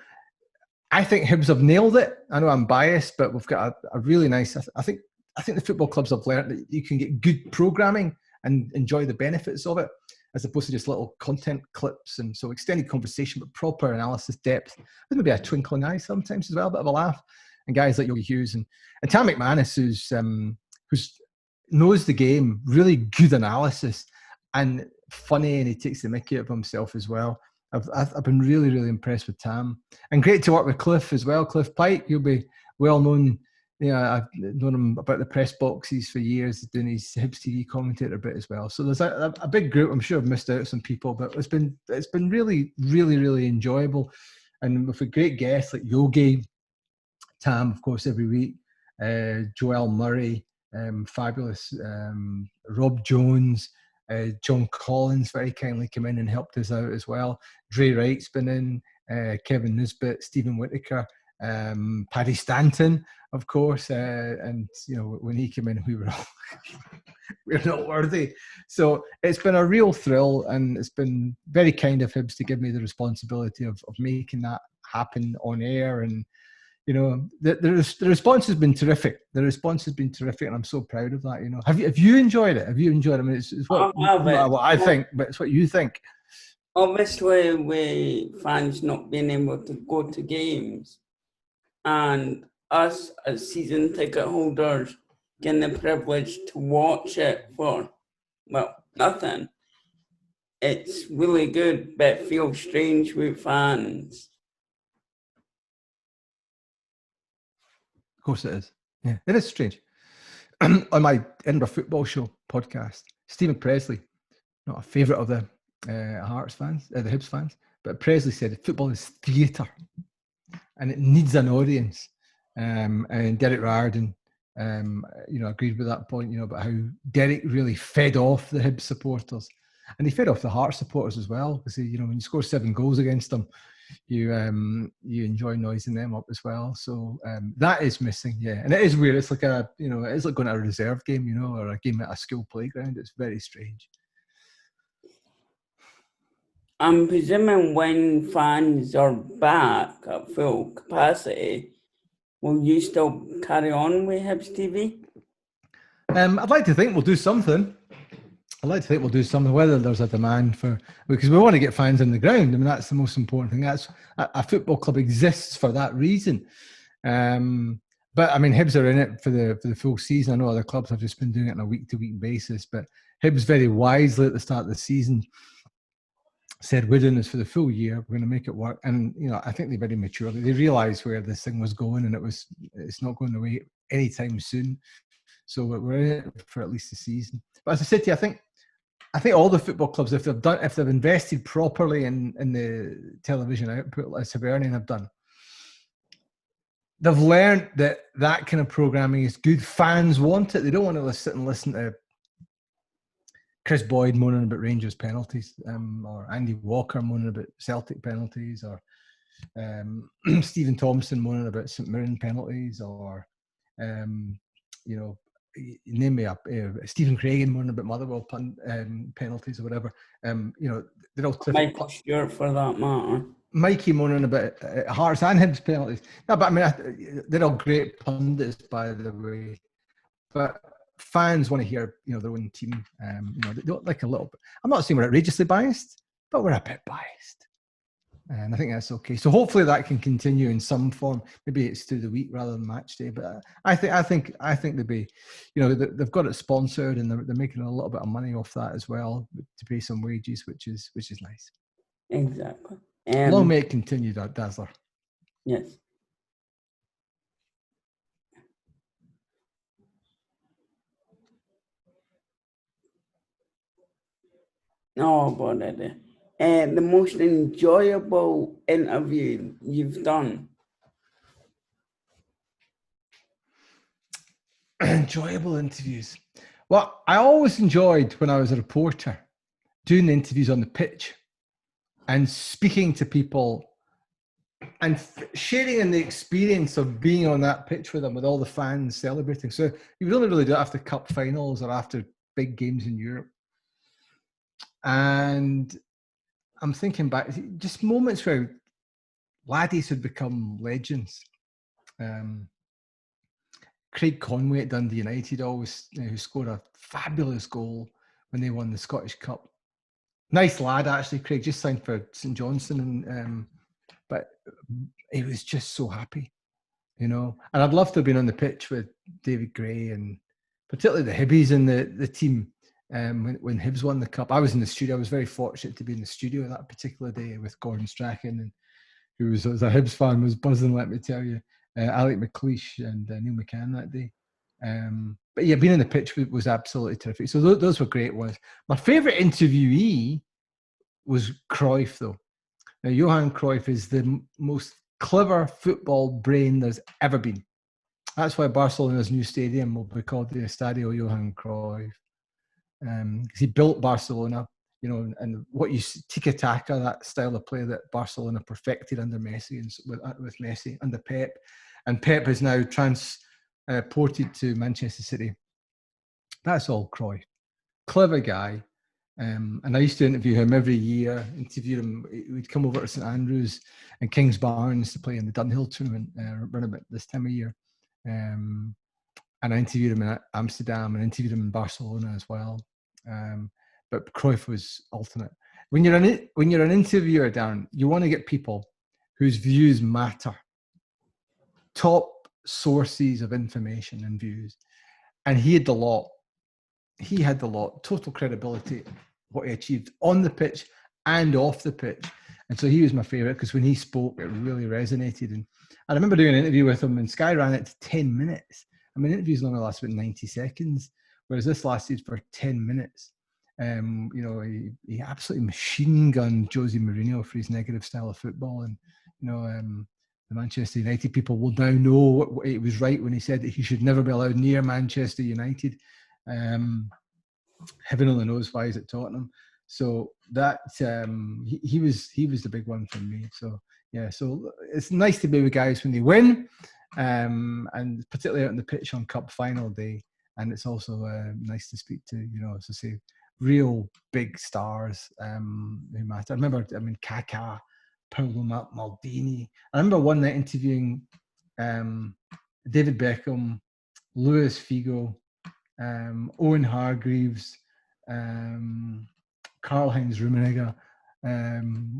I think Hibs have nailed it. I know I'm biased, but we've got a really nice. I think the football clubs have learned that you can get good programming and enjoy the benefits of it, as opposed to just little content clips. And so extended conversation, but proper analysis, depth, with maybe a twinkling eye sometimes as well, a bit of a laugh. And guys like Yogi Hughes and Tam McManus, who's knows the game, really good analysis and funny, and he takes the mickey out of himself as well. I've been really, really impressed with Tam, and great to work with Cliff as well. Cliff Pike, you'll be well known. I've known him about the press boxes for years, doing his Hibs TV commentator bit as well. So there's a big group. I'm sure I've missed out some people, but it's been really, really, really enjoyable, and with a great guests like Yogi, Tam, of course, every week, Joel Murray, fabulous, Rob Jones, John Collins very kindly came in and helped us out as well. Dre Wright's been in, Kevin Nisbet, Stephen Whittaker, Paddy Stanton, of course, and when he came in, we were all we're not worthy. So it's been a real thrill, and it's been very kind of Hibs to give me the responsibility of making that happen on air. And the response has been terrific. The response has been terrific, and I'm so proud of that. Have you enjoyed it? Have you enjoyed it? I mean, it's what I think, but it's what you think. Obviously, with fans not being able to go to games, and us as season ticket holders getting the privilege to watch it for, nothing. It's really good, but it feels strange with fans. Of course it is. Yeah, it is strange. On my Edinburgh Football Show podcast, Stephen Presley, not a favourite of the Hearts fans, the Hibs fans, but Presley said football is theatre and it needs an audience. And Derek Riordan, agreed with that point, about how Derek really fed off the Hibs supporters, and he fed off the Hearts supporters as well. Because when you score 7 goals against them, you enjoy noising them up as well. So that is missing, yeah. And it is weird. It's like it is like going to a reserve game, or a game at a school playground. It's very strange. I'm presuming when fans are back at full capacity, will you still carry on with Hibs TV? I'd like to think we'll do something. Whether there's a demand for, because we want to get fans on the ground. I mean, that's the most important thing. That's a football club exists for that reason. But I mean, Hibs are in it for the full season. I know other clubs have just been doing it on a week-to-week basis, but Hibs very wisely at the start of the season said we're doing this for the full year. We're going to make it work. And I think they very maturely they realised where this thing was going, and it's not going away anytime soon. So we're in it for at least the season. But as I said to you, I think all the football clubs, if they've invested properly in the television output, as Hibernian have done, they've learned that kind of programming is good. Fans want it. They don't want to sit and listen to Chris Boyd moaning about Rangers penalties, or Andy Walker moaning about Celtic penalties, or Stephen Thompson moaning about St Mirren penalties, or name me up, Stephen Craigan moaning about Motherwell penalties or whatever. They're all Michael Stewart, for that matter. Mikey moaning about Hearts and Hibs penalties. No, but I mean, they're all great pundits, by the way. But fans want to hear, their own team. They don't like a little bit. I'm not saying we're outrageously biased, but we're a bit biased. And I think that's okay. So hopefully that can continue in some form. Maybe it's through the week rather than match day. But I think they'd be, they've got it sponsored and they're making a little bit of money off that as well to pay some wages, which is nice. Exactly. Long may it continue, Dazzler. Yes. Oh, but the most enjoyable interview you've done. Enjoyable interviews. Well, I always enjoyed when I was a reporter doing interviews on the pitch and speaking to people and sharing in the experience of being on that pitch with them, with all the fans celebrating. So you would only really do it after cup finals or after big games in Europe. And I'm thinking back, just moments where laddies had become legends. Craig Conway at Dundee United always, who scored a fabulous goal when they won the Scottish Cup. Nice lad, actually. Craig just signed for St Johnstone, and but he was just so happy, And I'd love to have been on the pitch with David Gray and particularly the Hibbies in the team when Hibs won the cup. I was in the studio. I was very fortunate to be in the studio that particular day with Gordon Strachan, and who was, as a Hibs fan, was buzzing, let me tell you. Alec McLeish and Neil McCann that day. But yeah, being in the pitch was absolutely terrific. So those were great ones. My favourite interviewee was Cruyff, though. Now, Johan Cruyff is the most clever football brain there's ever been. That's why Barcelona's new stadium will be called the Estadio Johan Cruyff. Because he built Barcelona, and what you tiki-taka, that style of play that Barcelona perfected under Messi and with Messi under Pep, and Pep is now transported to Manchester City. That's all Cruyff. Clever guy. And I used to interview him every year, We'd come over to St Andrews and Kings Barnes to play in the Dunhill tournament, run about this time of year. And I interviewed him in Amsterdam and interviewed him in Barcelona as well. But Cruyff was ultimate. When you're an interviewer, Darren, you want to get people whose views matter. Top sources of information and views. And he had the lot. Total credibility, what he achieved on the pitch and off the pitch. And so he was my favourite because when he spoke, it really resonated. And I remember doing an interview with him and Sky ran it to 10 minutes. I mean, interviews normally last about 90 seconds, whereas this lasted for 10 minutes. He absolutely machine gunned Jose Mourinho for his negative style of football. And, the Manchester United people will now know it was right when he said that he should never be allowed near Manchester United. Heaven only knows why he's at Tottenham. So that he was the big one for me. So yeah, so it's nice to be with guys when they win, and particularly out on the pitch on Cup final day. And it's also nice to speak to, as I say, real big stars who matter. I remember, Kaká, Paolo Maldini. I remember one night interviewing David Beckham, Luis Figo, Owen Hargreaves, Karl-Heinz Rummenigge,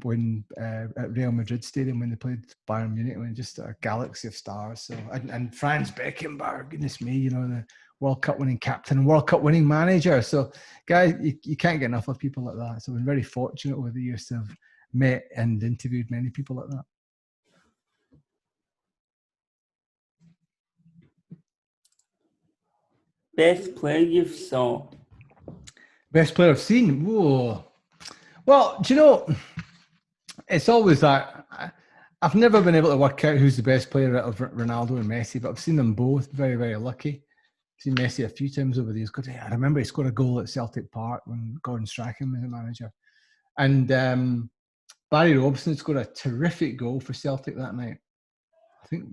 when at Real Madrid Stadium when they played Bayern Munich, when just a galaxy of stars. So and Franz Beckenbauer, goodness me, the World Cup winning captain, World Cup winning manager. So guys, you can't get enough of people like that. So I've been very fortunate over the years to have met and interviewed many people like that. Best player you've saw? Best player I've seen? Whoa. Well, do you know, it's always that. I've never been able to work out who's the best player out of Ronaldo and Messi, but I've seen them both. Very, very lucky. I've seen Messi a few times over the years. I remember he scored a goal at Celtic Park when Gordon Strachan was the manager. And Barry Robson scored a terrific goal for Celtic that night. I think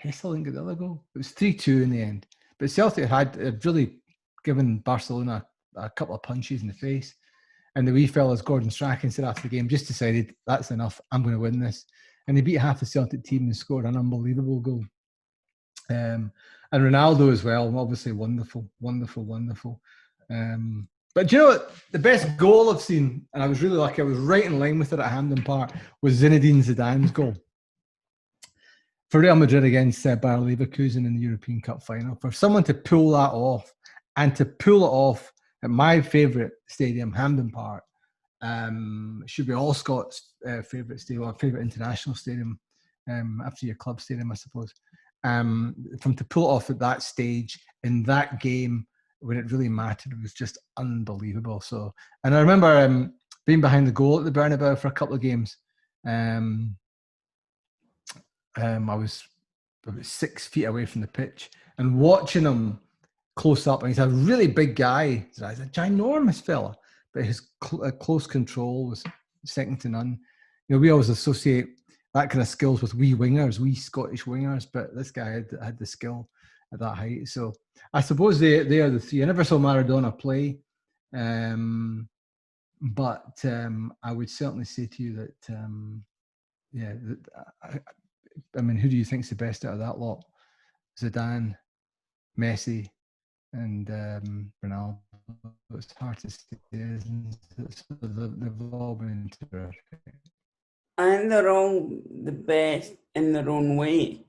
Hesselink got the other goal. It was 3-2 in the end. But Celtic had really given Barcelona a couple of punches in the face. And the wee fellas, Gordon Strachan, said after the game, just decided, that's enough, I'm going to win this. And he beat half the Celtic team and scored an unbelievable goal. And Ronaldo as well, obviously wonderful. But do you know what? The best goal I've seen, and I was really lucky, I was right in line with it at Hampden Park, was Zinedine Zidane's goal for Real Madrid against Bayer Leverkusen in the European Cup final. For someone to pull that off, and to pull it off at my favourite stadium, Hampden Park, should be all Scots' favourite stadium, or favourite international stadium, after your club stadium, I suppose. From to pull it off at that stage in that game when it really mattered, it was just unbelievable. So, and I remember being behind the goal at the Bernabeu for a couple of games. I was about 6 feet away from the pitch and watching him close up. And he's a really big guy. He's a ginormous fella, but his close control was second to none. You know, we always associate that kind of skills with wee Scottish wingers, but this guy had the skill at that height. So I suppose they are the three. I never saw Maradona play, but I would certainly say to you that, I mean, who do you think's the best out of that lot? Zidane, Messi, and Ronaldo. It's hard to say, isn't it? So they've all been terrific. And they're all the best in their own way.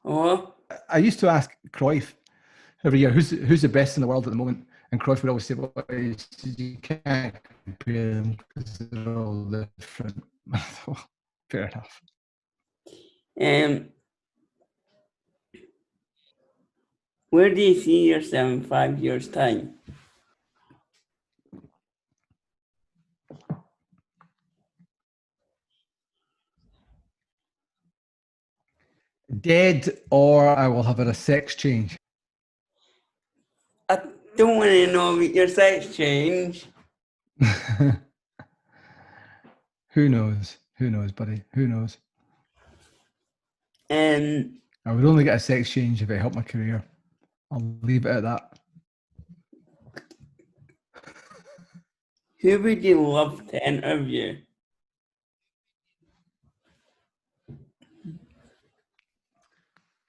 Oh, I used to ask Cruyff every year, who's the best in the world at the moment? And Cruyff would always say, well, you can't compare them because they're all different. Fair enough. Where do you see yourself in 5 years' time? Dead, or I will have had a sex change. I don't want to know about your sex change. Who knows? Who knows, buddy? Who knows? I would only get a sex change if it helped my career. I'll leave it at that. Who would you love to interview?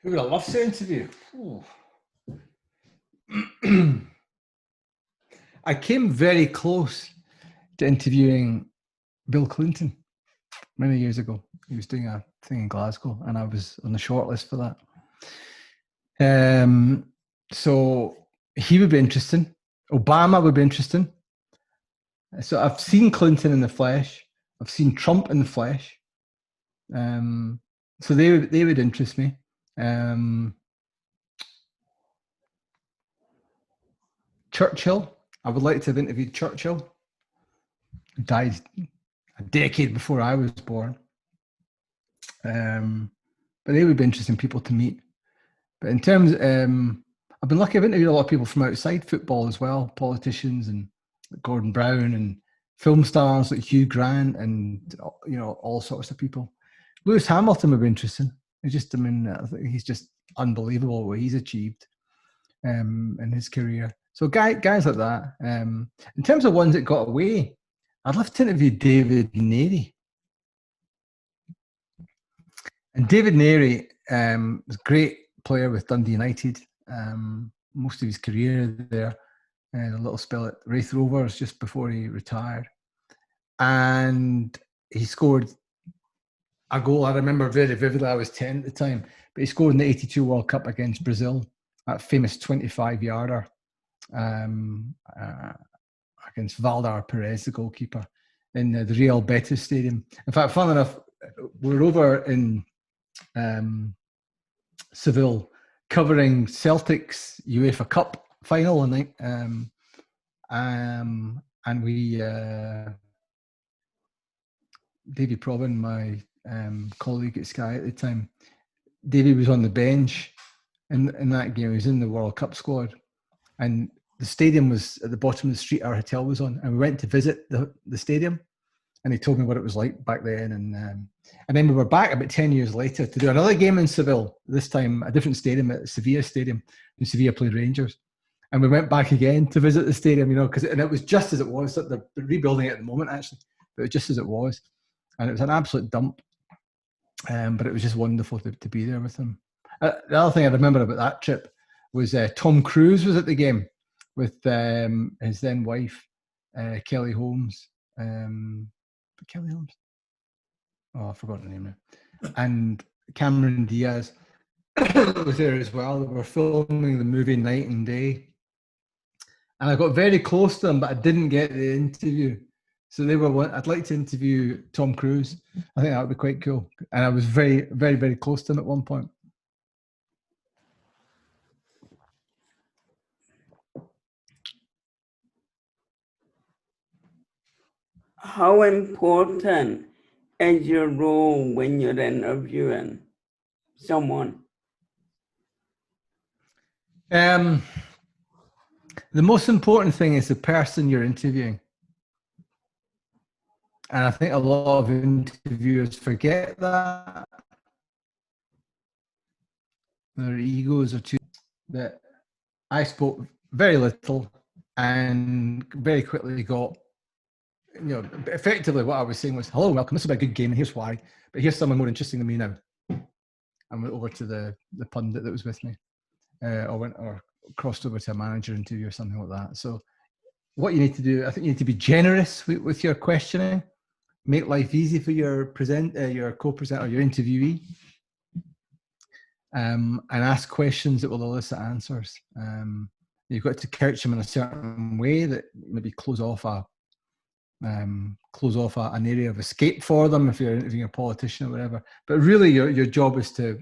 Who would I love to interview? I came very close to interviewing Bill Clinton many years ago. He was doing a thing in Glasgow, and I was on the shortlist for that. So he would be interesting. Obama would be interesting. So I've seen Clinton in the flesh. I've seen Trump in the flesh. So they would interest me. Churchill. I would like to have interviewed Churchill. Who died a decade before I was born. But they would be interesting people to meet. But in terms, I've been lucky. I've interviewed a lot of people from outside football as well, politicians and Gordon Brown and film stars like Hugh Grant and, you know, all sorts of people. Lewis Hamilton would be interesting. I think he's just unbelievable what he's achieved in his career. So guys like that. In terms of ones that got away, I'd love to interview David Neary. And David Neary was a great player with Dundee United. Most of his career there. A little spell at Wraith Rovers just before he retired. And he scored a goal I remember very vividly. I was 10 at the time. But he scored in the 82 World Cup against Brazil, that famous 25-yarder against Valdar Perez, the goalkeeper, in the Real Betis Stadium. In fact, funnily enough, we were over in Seville covering Celtic's UEFA Cup final, and we Davy Probin, my colleague at Sky at the time, Davy was on the bench in that game. He was in the World Cup squad, and the stadium was at the bottom of the street our hotel was on, and we went to visit the stadium, and he told me what it was like back then, and then we were back about 10 years later to do another game in Seville, this time a different stadium at Sevilla Stadium, and Sevilla played Rangers. And we went back again to visit the stadium, you know, and it was just as it was. They're rebuilding it at the moment, actually, but it was just as it was. And it was an absolute dump. But it was just wonderful to be there with him. The other thing I remember about that trip was Tom Cruise was at the game with his then wife, Kelly Holmes. Kelly Holmes? Oh, I've forgotten the name now. And Cameron Diaz was there as well. They were filming the movie Night and Day. And I got very close to them, but I didn't get the interview. So they were, I'd like to interview Tom Cruise. I think that would be quite cool. And I was very, very, very close to him at one point. How important is your role when you're interviewing someone? The most important thing is the person you're interviewing. And I think a lot of interviewers forget that. Their egos are too... That I spoke very little and very quickly got, effectively what I was saying was, hello, welcome, this will be a good game and here's why. But here's someone more interesting than me now. I went over to the pundit that was with me. Or crossed over to a manager interview or something like that. So what you need to do, I think you need to be generous with your questioning, make life easy for your co-presenter, your interviewee, and ask questions that will elicit answers. You've got to couch them in a certain way that maybe close off an area of escape for them if you're interviewing a politician or whatever. But really your job is to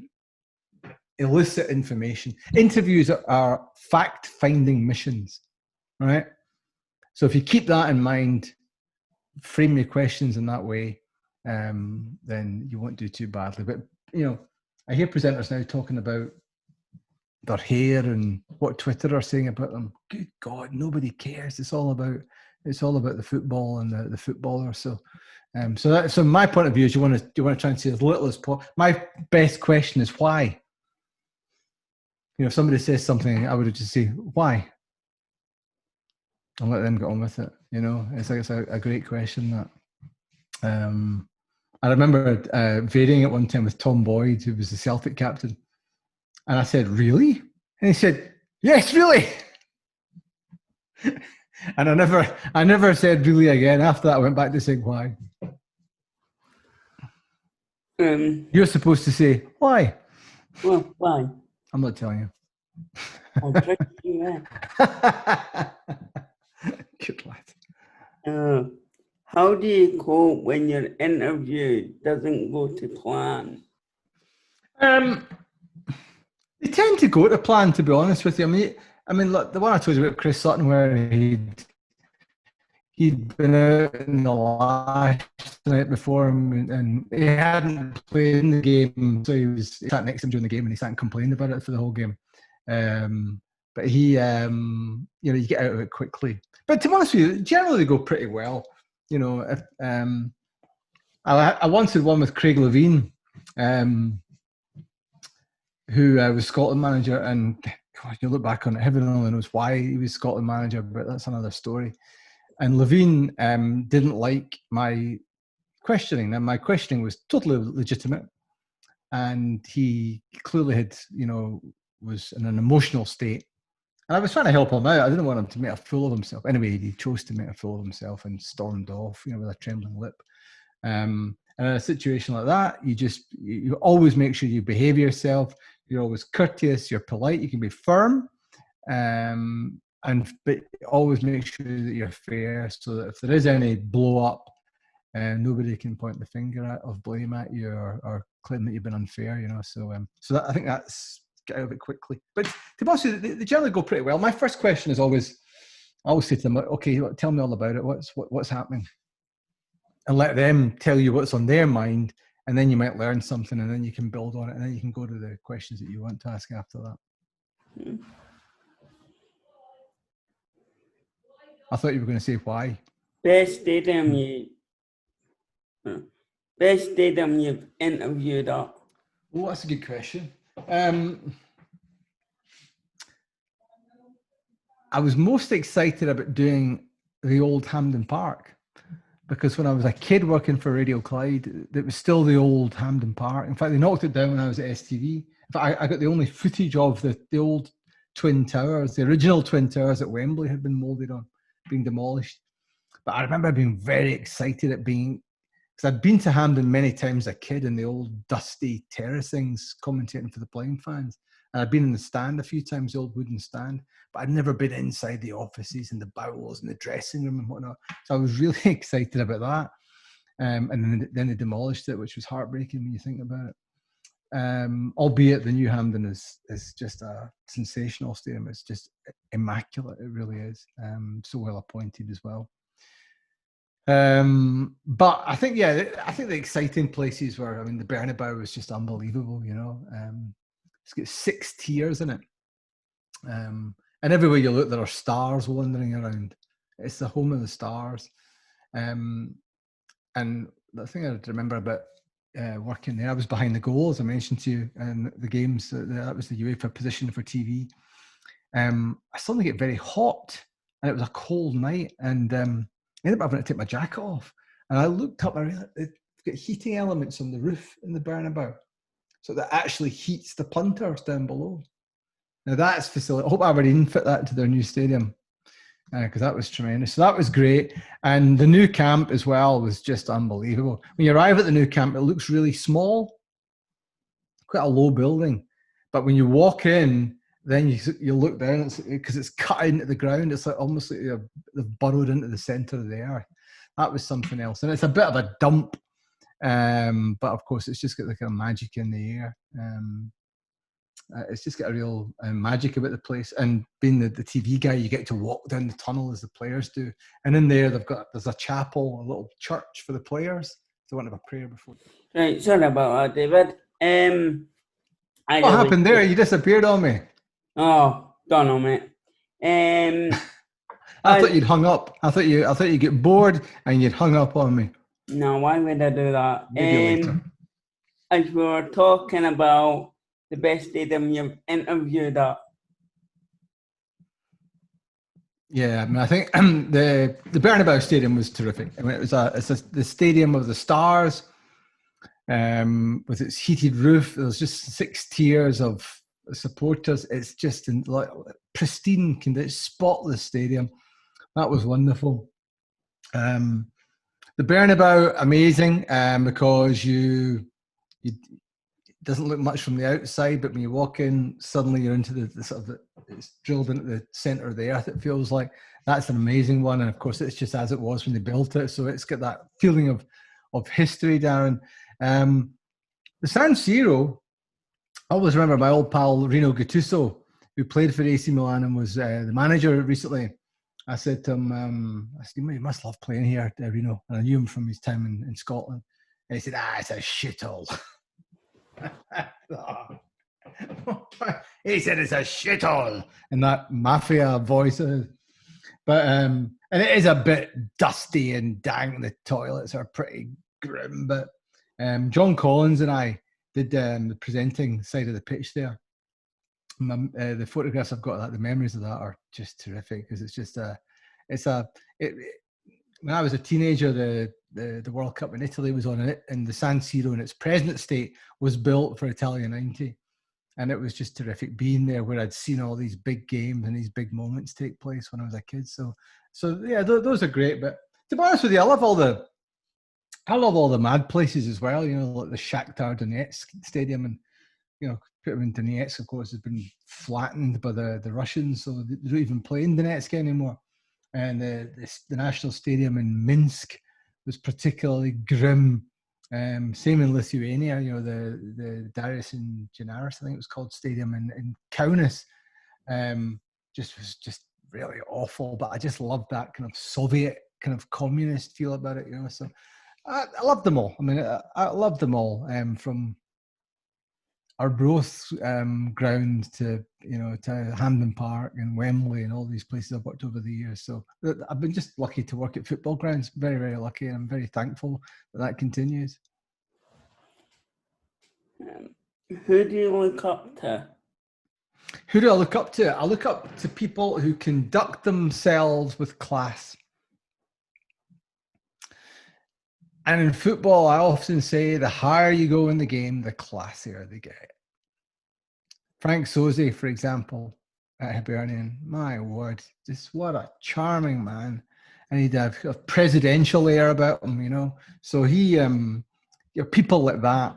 elicit information. Interviews are fact-finding missions, right? So if you keep that in mind, frame your questions in that way, then you won't do too badly. But I hear presenters now talking about their hair and what Twitter are saying about them. Good God, nobody cares. It's all about the football and the footballer. So my point of view is you want to try and say as little as possible. My best question is why. If somebody says something, I would just say, why? And let them get on with it. It's a great question, that. I remember varying it one time with Tom Boyd, who was the Celtic captain. And I said, really? And he said, yes, really. And I never said really again. After that, I went back to saying why. You're supposed to say, why? Well, why? I'm not telling you. I'll trick you. Good lad. How do you cope when your interview doesn't go to plan? They tend to go to plan, to be honest with you. I mean, look, the one I told you about Chris Sutton, where he'd been out in the last night before him, and he hadn't played in the game, so he sat next to him during the game, and he sat and complained about it for the whole game. But he, you get out of it quickly. But to be honest with you, generally they go pretty well. I once had one with Craig Levein, who was Scotland manager, and God, you look back on it, heaven only knows why he was Scotland manager, but that's another story. And Levein didn't like my questioning. Now, my questioning was totally legitimate, and he clearly had, was in an emotional state. And I was trying to help him out. I didn't want him to make a fool of himself. Anyway, he chose to make a fool of himself and stormed off, with a trembling lip. And in a situation like that, you always make sure you behave yourself. You're always courteous. You're polite. You can be firm, but always make sure that you're fair, so that if there is any blow up, nobody can point the finger of blame at you or claim that you've been unfair. So I think that's get out of it quickly. But to be honest with you, they generally go pretty well. My first question is always, I always say to them, okay, tell me all about it. What's happening? And let them tell you what's on their mind, and then you might learn something, and then you can build on it, and then you can go to the questions that you want to ask after that. I thought you were going to say why. Best stadium you've interviewed at? Oh, that's a good question. I was most excited about doing the old Hampden Park, because when I was a kid working for Radio Clyde, it was still the old Hampden Park. In fact, they knocked it down when I was at STV. In fact, I got the only footage of the old Twin Towers. The original Twin Towers at Wembley had been moulded on, being demolished. But I remember being very excited at being, because I'd been to Hampden many times as a kid in the old dusty terracings commentating for the blind fans. And I'd been in the stand a few times, the old wooden stand, but I'd never been inside the offices and the bowels and the dressing room and whatnot. So I was really excited about that. And then they demolished it, which was heartbreaking when you think about it. Albeit the new Hampden is just a sensational stadium. It's just immaculate. It really is. So well appointed as well. But I think the exciting places were, I mean, the Bernabeu was just unbelievable, you know. It's got 6 tiers in it. And everywhere you look, there are stars wandering around. It's the home of the stars. And the thing I remember about working there, I was behind the goal, as I mentioned to you, and the games, that was the UEFA position for TV. I suddenly get very hot, and it was a cold night, and I ended up having to take my jacket off. And I looked up, and I realized they've got heating elements on the roof in the Bernabeu, so that actually heats the punters down below. Now that's facility. I hope Aberdeen fit that to their new stadium, because that was tremendous. So that was great. And the new camp as well was just unbelievable. When you arrive at the new camp, it looks really small, quite a low building. But when you walk in, then you look down, because it's cut into the ground. It's like almost like they've burrowed into the centre of the earth. That was something else. And it's a bit of a dump. But of course, it's just got the kind of magic in the air. It's just got a real magic about the place. And being the TV guy, you get to walk down the tunnel as the players do. And in there, there's a chapel, a little church for the players. So I want to have a prayer before. Right, sorry about that, David. What happened there? You disappeared on me. Oh, don't know, mate. I thought you'd hung up. I thought you'd get bored and you'd hung up on me. No, why would I do that? Maybe later. As we were talking about the best stadium you've interviewed at. Yeah, I mean, I think the Bernabeu Stadium was terrific. I mean, it's the stadium of the stars, with its heated roof. There's just 6 tiers of supporters. It's just in like pristine condition, spotless stadium. That was wonderful. The Bernabeu, amazing, because it doesn't look much from the outside, but when you walk in, suddenly you're into the sort of it's drilled into the centre of the earth. It feels like that's an amazing one, and of course, it's just as it was when they built it. So it's got that feeling of history, Darren. The San Siro, I always remember my old pal Rino Gattuso, who played for AC Milan and was the manager recently. I said to him, you must love playing here, Rino. And I knew him from his time in Scotland. And he said, it's a shithole. He said, it's a shithole. In that mafia voice. But, and it is a bit dusty and dank. The toilets are pretty grim. But John Collins and I did the presenting side of the pitch there. The photographs I've got, the memories of that are just terrific, because it's just when I was a teenager, the World Cup in Italy was on it, and the San Siro in its present state was built for Italia 90, and it was just terrific being there, where I'd seen all these big games and these big moments take place when I was a kid. So yeah, those are great. But to be honest with you, I love all the mad places as well. You know, like the Shakhtar Donetsk stadium, and you know, in Donetsk, of course, has been flattened by the Russians, so they don't even play in Donetsk anymore. And the national stadium in Minsk was particularly grim. Same in Lithuania, you know, the Darius and Janaris, I think it was called, stadium in Kaunas, was just really awful. But I just loved that kind of Soviet, kind of communist feel about it, you know. So I loved them all. I mean, I loved them all, from Arbroath ground to Hampden Park and Wembley and all these places I've worked over the years. So I've been just lucky to work at football grounds, very, very lucky, and I'm very thankful that continues. Who do you look up to? Who do I look up to? I look up to people who conduct themselves with class. And in football, I often say the higher you go in the game, the classier they get. Frank Soze, for example, at Hibernian, my word, just what a charming man. And he'd have a presidential air about him, you know. So he, people like that,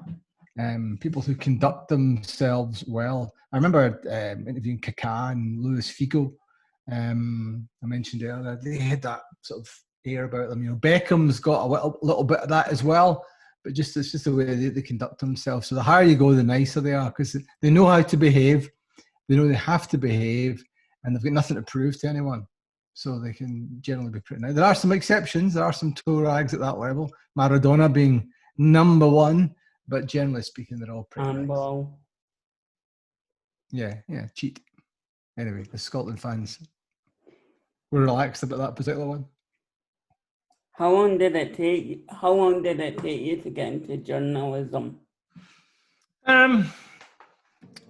people who conduct themselves well. I remember interviewing Kaká and Luis Figo. I mentioned earlier, they had that sort of air about them. You know, Beckham's got a little bit of that as well, but it's just the way they conduct themselves. So the higher you go, the nicer they are, because they know how to behave. They know they have to behave, and they've got nothing to prove to anyone. So they can generally be pretty nice. There are some exceptions. There are some toe rags at that level. Maradona being number one, but generally speaking, they're all pretty nice. Yeah, cheat. Anyway, the Scotland fans were relaxed about that particular one. How long did it take you to get into journalism?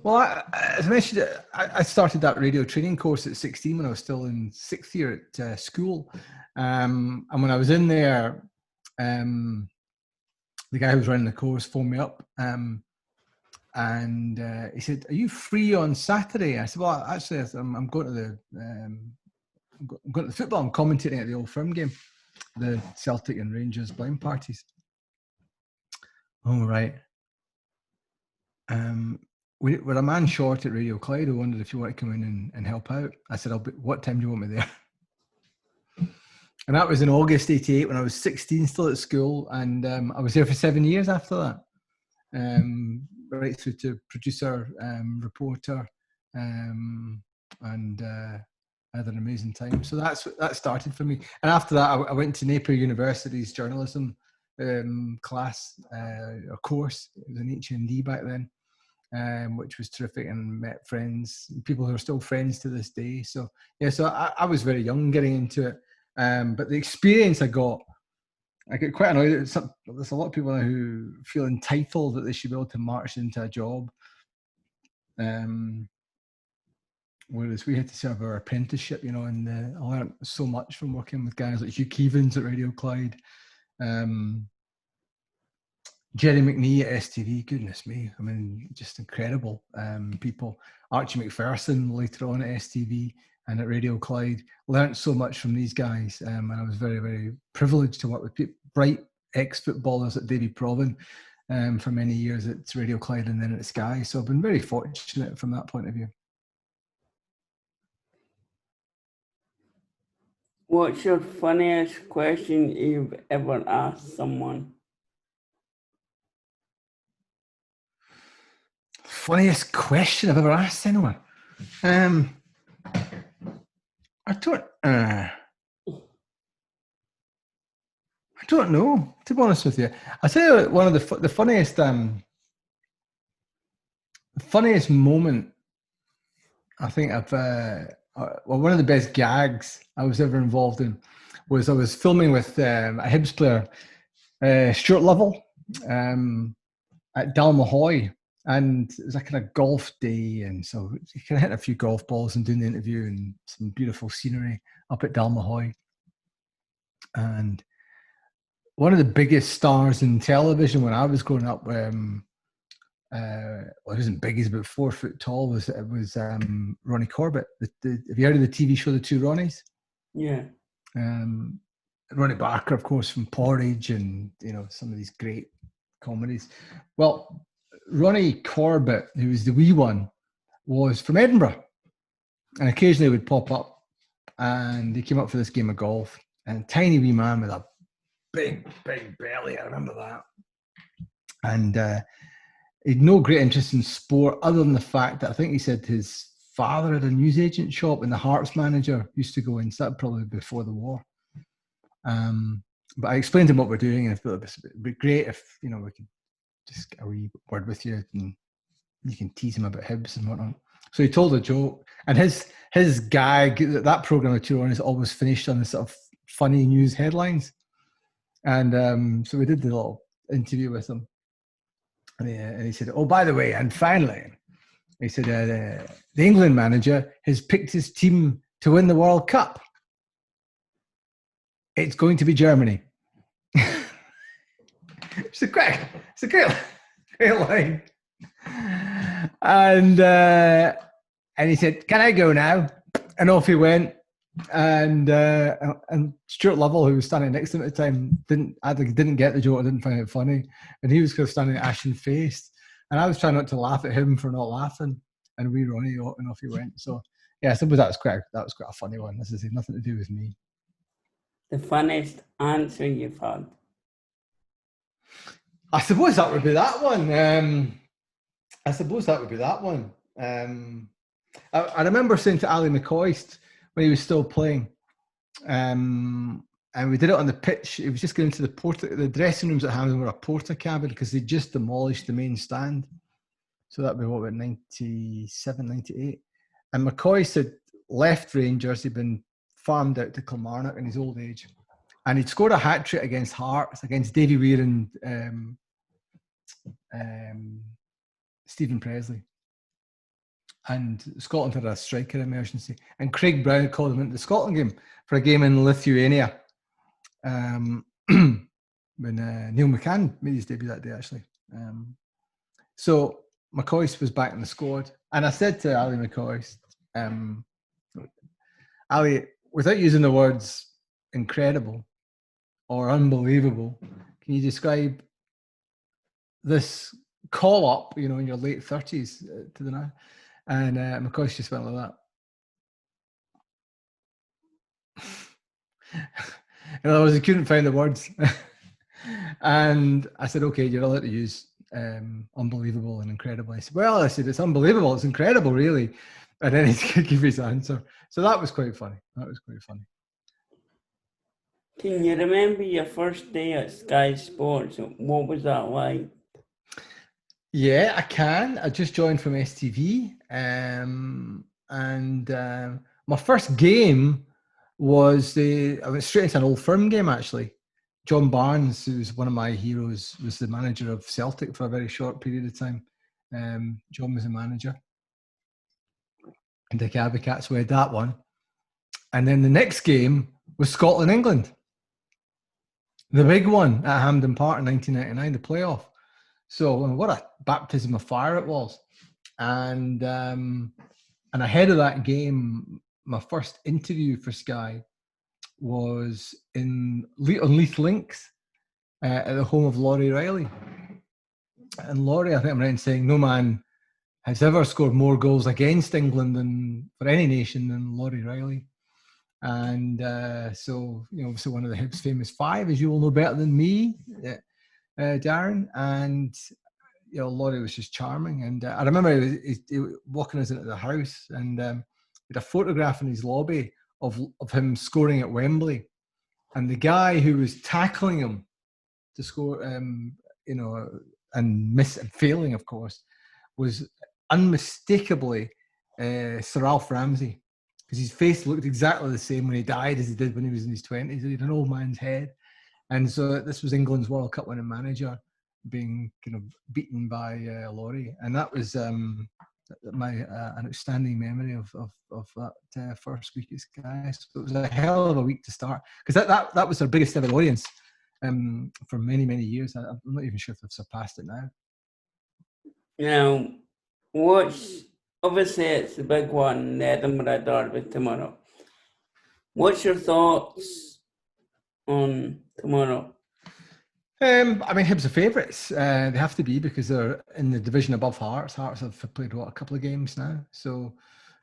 Well, as I mentioned, I started that radio training course at 16 when I was still in 6th year at school. And when I was in there, the guy who was running the course phoned me up and he said, "Are you free on Saturday?" I said, "Well, actually, I'm going to the football. I'm commentating at the Old Firm game, the Celtic and Rangers blind parties." Oh, right. We're a man short at Radio Clyde. I wondered if you want to come in and help out. I said, what time do you want me there? And that was in August 88 when I was 16, still at school. And I was there for 7 years after that. Right through to producer, reporter, and I had an amazing time. So that started for me. And after that, I went to Napier University's journalism class, or course. It was an HND back then. Which was terrific, and met friends, people who are still friends to this day. So yeah, so I was very young getting into it, but the experience I got quite annoyed. There's a lot of people now who feel entitled that they should be able to march into a job, whereas we had to serve our apprenticeship, you know. And I learned so much from working with guys like Hugh Keevans at Radio Clyde. Jerry McNee at STV, goodness me, I mean, just incredible people. Archie McPherson later on at STV and at Radio Clyde. Learned so much from these guys, and I was very, very privileged to work with bright ex-footballers at Davy Provan for many years at Radio Clyde and then at Sky. So I've been very fortunate from that point of view. What's your funniest question you've ever asked someone? Funniest question I've ever asked anyone? I don't know, to be honest with you. I'll tell you one of the funniest moment I think one of the best gags I was ever involved in was I was filming with a Hibs player, Stuart Lovell, at Dalmahoy. And it was a kind of golf day, and so he kind of hit a few golf balls and doing the interview and some beautiful scenery up at Dalmahoy. And one of the biggest stars in television when I was growing up, well, he wasn't big, he's about 4 foot tall, was Ronnie Corbett. Have you heard of the TV show The Two Ronnies? Yeah. Ronnie Barker, of course, from Porridge, and you know, some of these great comedies. Well, Ronnie Corbett, who was the wee one, was from Edinburgh, and occasionally would pop up, and he came up for this game of golf, and a tiny wee man with a big belly, I remember that. And he had no great interest in sport other than the fact that I think he said his father had a newsagent shop and the Hearts manager used to go in, so that probably before the war. But I explained to him what we're doing, and I thought it'd be great if, you know, we could just get a wee word with you and you can tease him about Hibs and whatnot. So he told a joke, and his gag, that program of Two is always finished on this sort of funny news headlines. And so we did the little interview with him, and he said, "Oh, by the way, and finally," he said, "the England manager has picked his team to win the World Cup. It's going to be Germany." It's a great line. And he said, "Can I go now?" And off he went. And Stuart Lovell, who was standing next to him at the time, didn't get the joke. I didn't find it funny, and he was kind of standing ashen faced. And I was trying not to laugh at him for not laughing. And we Ronnie, and off he went. So yeah, I suppose that was quite a funny one. This has nothing to do with me. The funniest answer you've had? I suppose that would be that one. I remember saying to Ali McCoist when he was still playing, and we did it on the pitch. It was just going into the dressing rooms at Hampden were a porta cabin because they just demolished the main stand. So that'd be what, about 97, 98. And McCoist had left Rangers. He'd been farmed out to Kilmarnock in his old age. And he'd scored a hat-trick against Hearts, against Davy Weir and Stephen Presley. And Scotland had a striker emergency. And Craig Brown had called him into the Scotland game for a game in Lithuania. When Neil McCann made his debut that day, actually. So McCoist was back in the squad. And I said to Ali McCoist, Ali, without using the words incredible or unbelievable, can you describe this call up, in your late 30s to the now? And McCoist just went like that. In other words, he couldn't find the words. And I said, okay, you're allowed to use unbelievable and incredible. I said, it's unbelievable, it's incredible, really. And then he could give his answer. So that was quite funny. Can you remember your first day at Sky Sports? What was that like? Yeah, I can. I just joined from STV. And my first game was I went straight into an Old Firm game, actually. John Barnes, who's one of my heroes, was the manager of Celtic for a very short period of time. John was the manager. And Dick Abicats wed that one. And then the next game was Scotland-England. The big one at Hampden Park in 1999, the playoff. So what a baptism of fire it was. And ahead of that game, my first interview for Sky was on Leith Links at the home of Laurie Riley. And Laurie, I think I'm right in saying, no man has ever scored more goals against England than for any nation than Laurie Riley. And so one of the Hibs famous five, as you will know better than me, Darren. And Laurie was just charming. And I remember he walking us into the house, and he had a photograph in his lobby of him scoring at Wembley, and the guy who was tackling him to score, and failing, of course, was unmistakably Sir Ralph Ramsey, because his face looked exactly the same when he died as he did when he was in his 20s. He had an old man's head. And so this was England's World Cup winning manager being kind of beaten by Laurie. And that was an outstanding memory of that first week at Sky. So it was a hell of a week to start, because that was their biggest ever audience for many, many years. I'm not even sure if they've surpassed it now. Obviously it's the big one, the Edinburgh Derby tomorrow. What's your thoughts on tomorrow? Hibs are favourites. They have to be, because they're in the division above Hearts. Hearts have played a couple of games now, so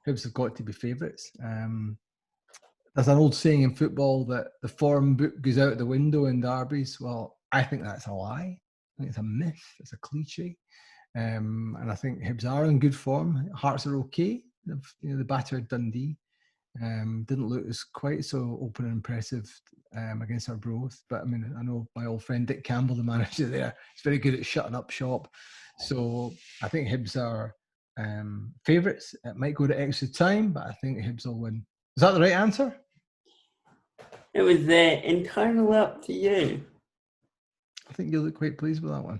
Hibs have got to be favourites. There's an old saying in football that the form book goes out the window in derbies. Well, I think that's a lie. I think it's a myth. It's a cliche. And I think Hibs are in good form. Hearts are okay. They battered Dundee. Didn't look as quite so open and impressive against Arbroath. But I know my old friend Dick Campbell, the manager there, is very good at shutting up shop. So I think Hibs are favourites. It might go to extra time, but I think Hibs will win. Is that the right answer? It was entirely up to you. I think you look quite pleased with that one.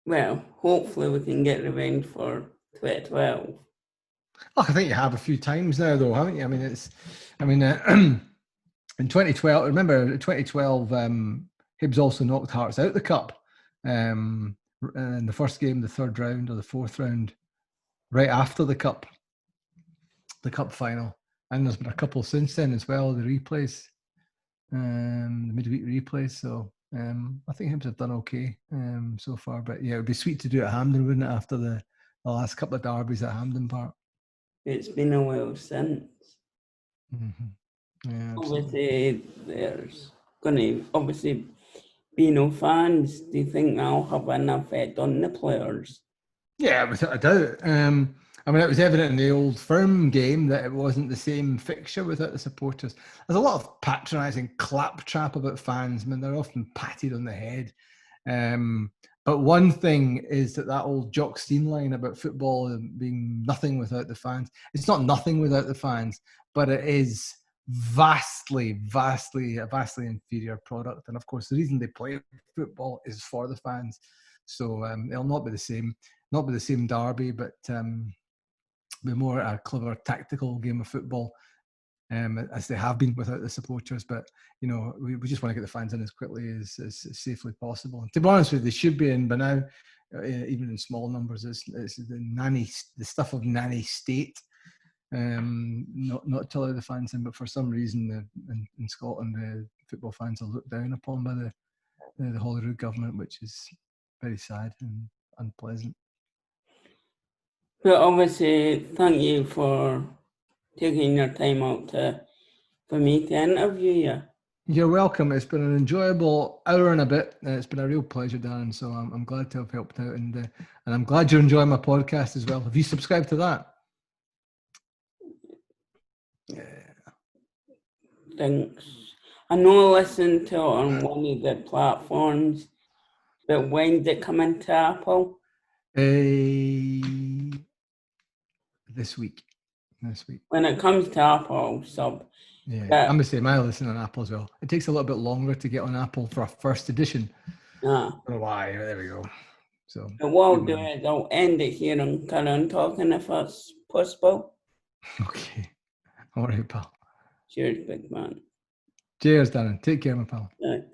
Well, hopefully we can get revenge for 2012. Oh, I think you have a few times now, though, haven't you? In 2012, remember, in 2012, Hibs also knocked Hearts out the cup. in the first game, the third round or the fourth round, right after the cup final. And there's been a couple since then as well, the replays, the midweek replays. So I think Hibs have done okay so far. But yeah, it would be sweet to do it at Hampden, wouldn't it, after the last couple of derbies at Hampden Park? It's been a while since. Mm-hmm. Yeah, absolutely. Obviously, there's going to obviously be no fans. Do you think that'll have an effect on the players? Yeah, without a doubt. I mean, it was evident in the Old Firm game that it wasn't the same fixture without the supporters. There's a lot of patronising claptrap about fans. I mean, they're often patted on the head. But one thing is that old Jock Stein line about football being nothing without the fans. It's not nothing without the fans, but it is a vastly inferior product. And of course, the reason they play football is for the fans. So it'll not be the same derby, but be more a clever tactical game of football, as they have been without the supporters. But you know, we just want to get the fans in as quickly as safely possible. And to be honest with you, they should be in by now, even in small numbers. It's the stuff of nanny state, not to allow the fans in. But for some reason, in Scotland, the football fans are looked down upon by the Holyrood government, which is very sad and unpleasant. But obviously, thank you for taking your time out for me to interview you. You're welcome. It's been an enjoyable hour and a bit. It's been a real pleasure, Darren. So I'm glad to have helped out, and I'm glad you're enjoying my podcast as well. Have you subscribed to that? Yeah. Thanks. I know I listened to it on one of the platforms, but when did it come into Apple? This week. When it comes to Apple, sub. Yeah, I'm the same. I listen on Apple as well. It takes a little bit longer to get on Apple for a first edition. I don't know why. There we go. So what I'll do is I'll end it here and carry on talking if that's possible. Okay. All right, pal. Cheers, big man. Cheers, Darren. Take care, my pal. Right.